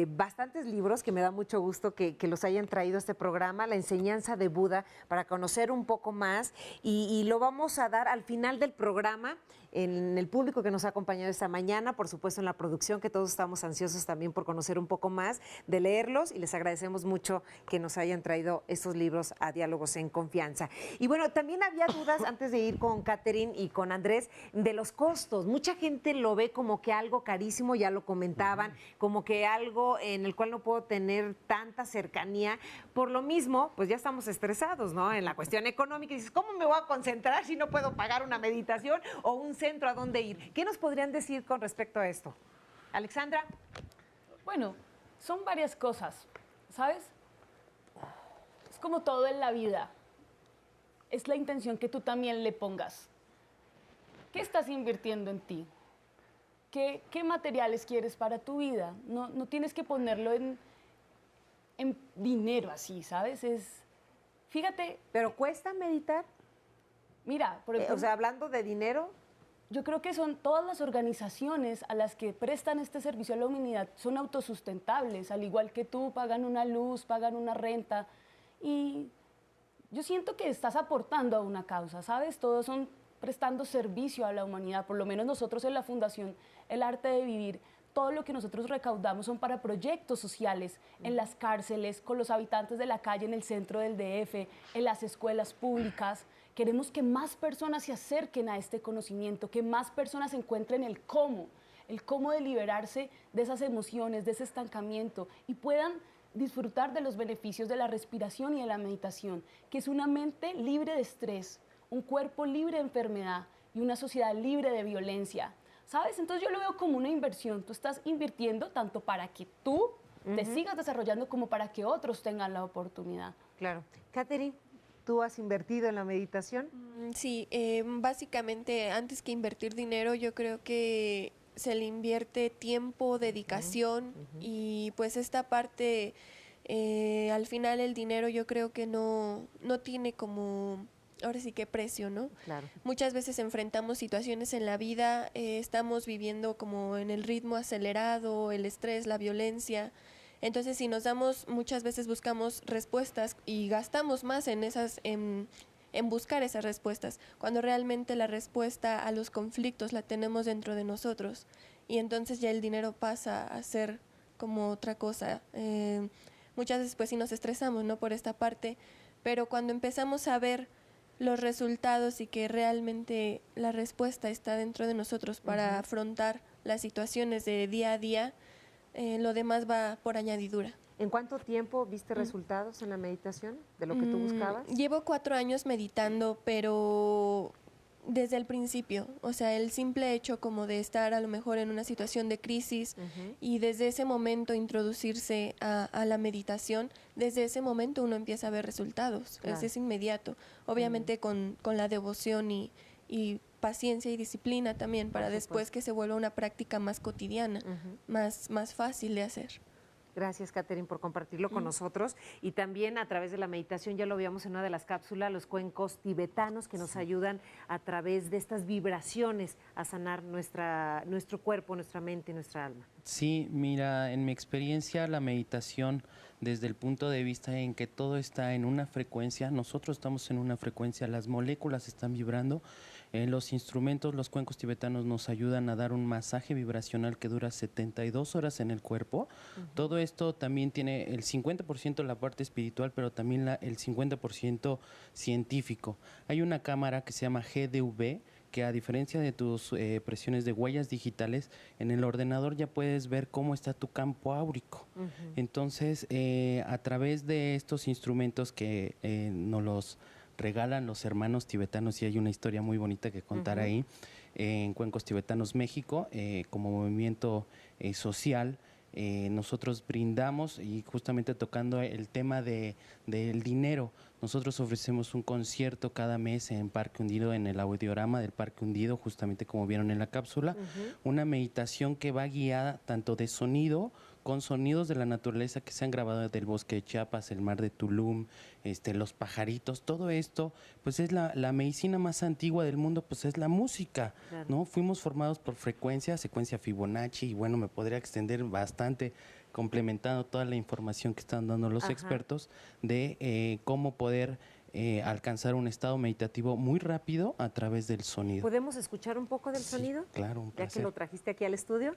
bastantes libros que me da mucho gusto que los hayan traído a este programa, la enseñanza de Buda, para conocer un poco más. Y lo vamos a dar al final del programa, en el público que nos ha acompañado esta mañana, por supuesto en la producción, que todos estamos ansiosos también por conocer un poco más, de leerlos, y les agradecemos mucho que nos hayan traído estos libros a Diálogos en Confianza. Y bueno, también había dudas antes de ir con Catherine y con Andrés de los costos. Mucha gente lo ve como que algo carísimo, ya lo comentaban, como que algo en el cual no puedo tener tanta cercanía. Por lo mismo, pues ya estamos estresados, ¿no? En la cuestión económica, y dices, ¿cómo me voy a concentrar si no puedo pagar una meditación o un centro a dónde ir? ¿Qué nos podrían decir con respecto a esto? Alexandra. Bueno, son varias cosas, ¿sabes? Es como todo en la vida. Es la intención que tú también le pongas. ¿Qué estás invirtiendo en ti? ¿Qué materiales quieres para tu vida? No tienes que ponerlo en dinero así, ¿sabes? Fíjate. ¿Pero cuesta meditar? Mira, por ejemplo, o sea, hablando de dinero, yo creo que son todas las organizaciones a las que prestan este servicio a la humanidad son autosustentables, al igual que tú, pagan una luz, pagan una renta, y yo siento que estás aportando a una causa, ¿sabes? Todos son prestando servicio a la humanidad, por lo menos nosotros en la Fundación El Arte de Vivir, todo lo que nosotros recaudamos son para proyectos sociales, en las cárceles, con los habitantes de la calle en el centro del DF, en las escuelas públicas. Queremos que más personas se acerquen a este conocimiento, que más personas encuentren el cómo de liberarse de esas emociones, de ese estancamiento, y puedan disfrutar de los beneficios de la respiración y de la meditación, que es una mente libre de estrés, un cuerpo libre de enfermedad y una sociedad libre de violencia. ¿Sabes? Entonces yo lo veo como una inversión. Tú estás invirtiendo tanto para que tú te sigas desarrollando como para que otros tengan la oportunidad. Claro. Catherine, ¿tú has invertido en la meditación? Sí, básicamente antes que invertir dinero, yo creo que se le invierte tiempo, dedicación, y pues esta parte, al final el dinero yo creo que no tiene como... ahora sí que precio, ¿no? Claro. Muchas veces enfrentamos situaciones en la vida, estamos viviendo como en el ritmo acelerado, el estrés, la violencia. Entonces, si nos damos, muchas veces buscamos respuestas y gastamos más en buscar esas respuestas, cuando realmente la respuesta a los conflictos la tenemos dentro de nosotros. Y entonces ya el dinero pasa a ser como otra cosa. Muchas veces pues sí nos estresamos, ¿no? Por esta parte, pero cuando empezamos a ver los resultados y que realmente la respuesta está dentro de nosotros para afrontar las situaciones de día a día, lo demás va por añadidura. ¿En cuánto tiempo viste resultados en la meditación de lo que tú buscabas? Llevo 4 años meditando, pero desde el principio, o sea, el simple hecho como de estar a lo mejor en una situación de crisis y desde ese momento introducirse a la meditación, desde ese momento uno empieza a ver resultados, claro. Es inmediato, obviamente con la devoción y paciencia y disciplina también, para después que se vuelva una práctica más cotidiana, más fácil de hacer. Gracias, Catherine, por compartirlo con nosotros. Y también a través de la meditación, ya lo veíamos en una de las cápsulas, los cuencos tibetanos que nos ayudan a través de estas vibraciones a sanar nuestro cuerpo, nuestra mente y nuestra alma. Sí, mira, en mi experiencia la meditación, desde el punto de vista en que todo está en una frecuencia, nosotros estamos en una frecuencia, las moléculas están vibrando, los instrumentos, los cuencos tibetanos nos ayudan a dar un masaje vibracional que dura 72 horas en el cuerpo. Todo esto también tiene el 50% la parte espiritual, pero también el 50% científico. Hay una cámara que se llama GDV, que a diferencia de tus presiones de huellas digitales, en el ordenador ya puedes ver cómo está tu campo áurico. Entonces, a través de estos instrumentos que nos los regalan los hermanos tibetanos, y hay una historia muy bonita que contar ahí, en Cuencos Tibetanos México, como movimiento social, nosotros brindamos, y justamente tocando el tema del dinero, nosotros ofrecemos un concierto cada mes en Parque Hundido, en el audiorama del Parque Hundido, justamente como vieron en la cápsula, una meditación que va guiada tanto de sonido con sonidos de la naturaleza que se han grabado del bosque de Chiapas, el mar de Tulum, los pajaritos, todo esto, pues es la medicina más antigua del mundo, pues es la música, Claro. ¿no? Fuimos formados por secuencia Fibonacci, y bueno, me podría extender bastante complementando toda la información que están dando los Ajá. expertos de cómo poder alcanzar un estado meditativo muy rápido a través del sonido. ¿Podemos escuchar un poco del sonido? Claro, un Ya que placer. lo trajiste aquí al estudio.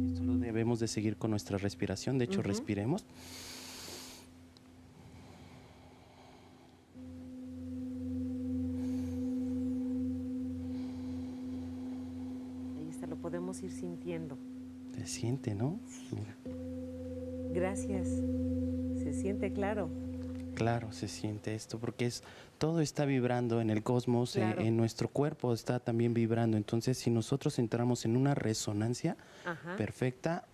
Esto lo debemos de seguir con nuestra respiración, de hecho Ujú. respiremos. Ahí está, lo podemos ir sintiendo. Se siente, ¿no? Mira, Gracias. Se siente claro. claro, se siente esto, porque todo está vibrando en el cosmos, Claro. en nuestro cuerpo está también vibrando. Entonces, si nosotros entramos en una resonancia Ajá. perfecta,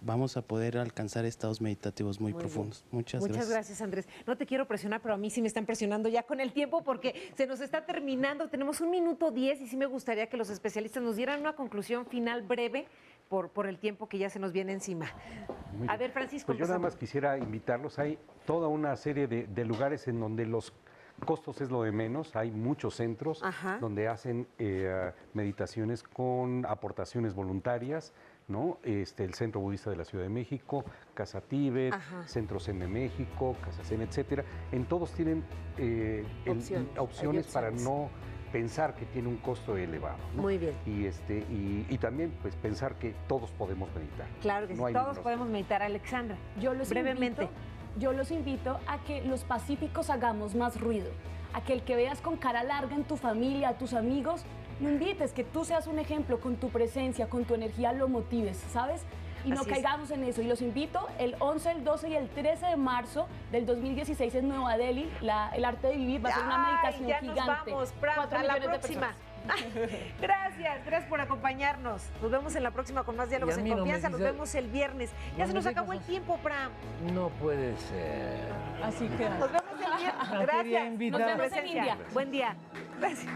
vamos a poder alcanzar estados meditativos muy Muy profundos. bien. Muchas Muchas gracias. gracias, Andrés. No te quiero presionar, pero a mí sí me están presionando ya con el tiempo porque se nos está terminando. Tenemos 1 minuto 10 y sí me gustaría que los especialistas nos dieran una conclusión final breve por el tiempo que ya se nos viene encima. Muy A bien. ver, Francisco. Pues yo nada empezamos. más quisiera invitarlos. Hay toda una serie de lugares en donde los costos es lo de menos. Hay muchos centros Ajá. donde hacen meditaciones con aportaciones voluntarias, ¿no? El Centro Budista de la Ciudad de México, Casa Tíbet, Ajá. Centro Zen de México, Casa Zen, etcétera. En todos tienen Opciones, opciones hay para opciones. no pensar que tiene un costo elevado, ¿no? Muy bien. Y también pues pensar que todos podemos meditar. Claro que No sí, hay todos ningún- podemos meditar. Alexandra, Brevemente. Yo los invito a que los pacíficos hagamos más ruido, a que el que veas con cara larga en tu familia, a tus amigos, lo invites, que tú seas un ejemplo con tu presencia, con tu energía, lo motives, ¿sabes? Y no Así es. caigamos en eso. Y los invito el 11, el 12 y el 13 de marzo del 2016 en Nueva Delhi. El arte de vivir va a ser una Ay, meditación ya gigante. nos vamos, Pram, 4 a la millones de próxima. personas. Gracias por acompañarnos. Nos vemos en la próxima con más diálogos Y a en mí no me confianza. Nos dice- vemos el viernes. Ya no se me nos digas acabó el así. tiempo, Pram. No puede ser. Así que Nos vemos el viernes. No quería Gracias. invitar. Nos vemos en Presencia. India. Buen día. Gracias.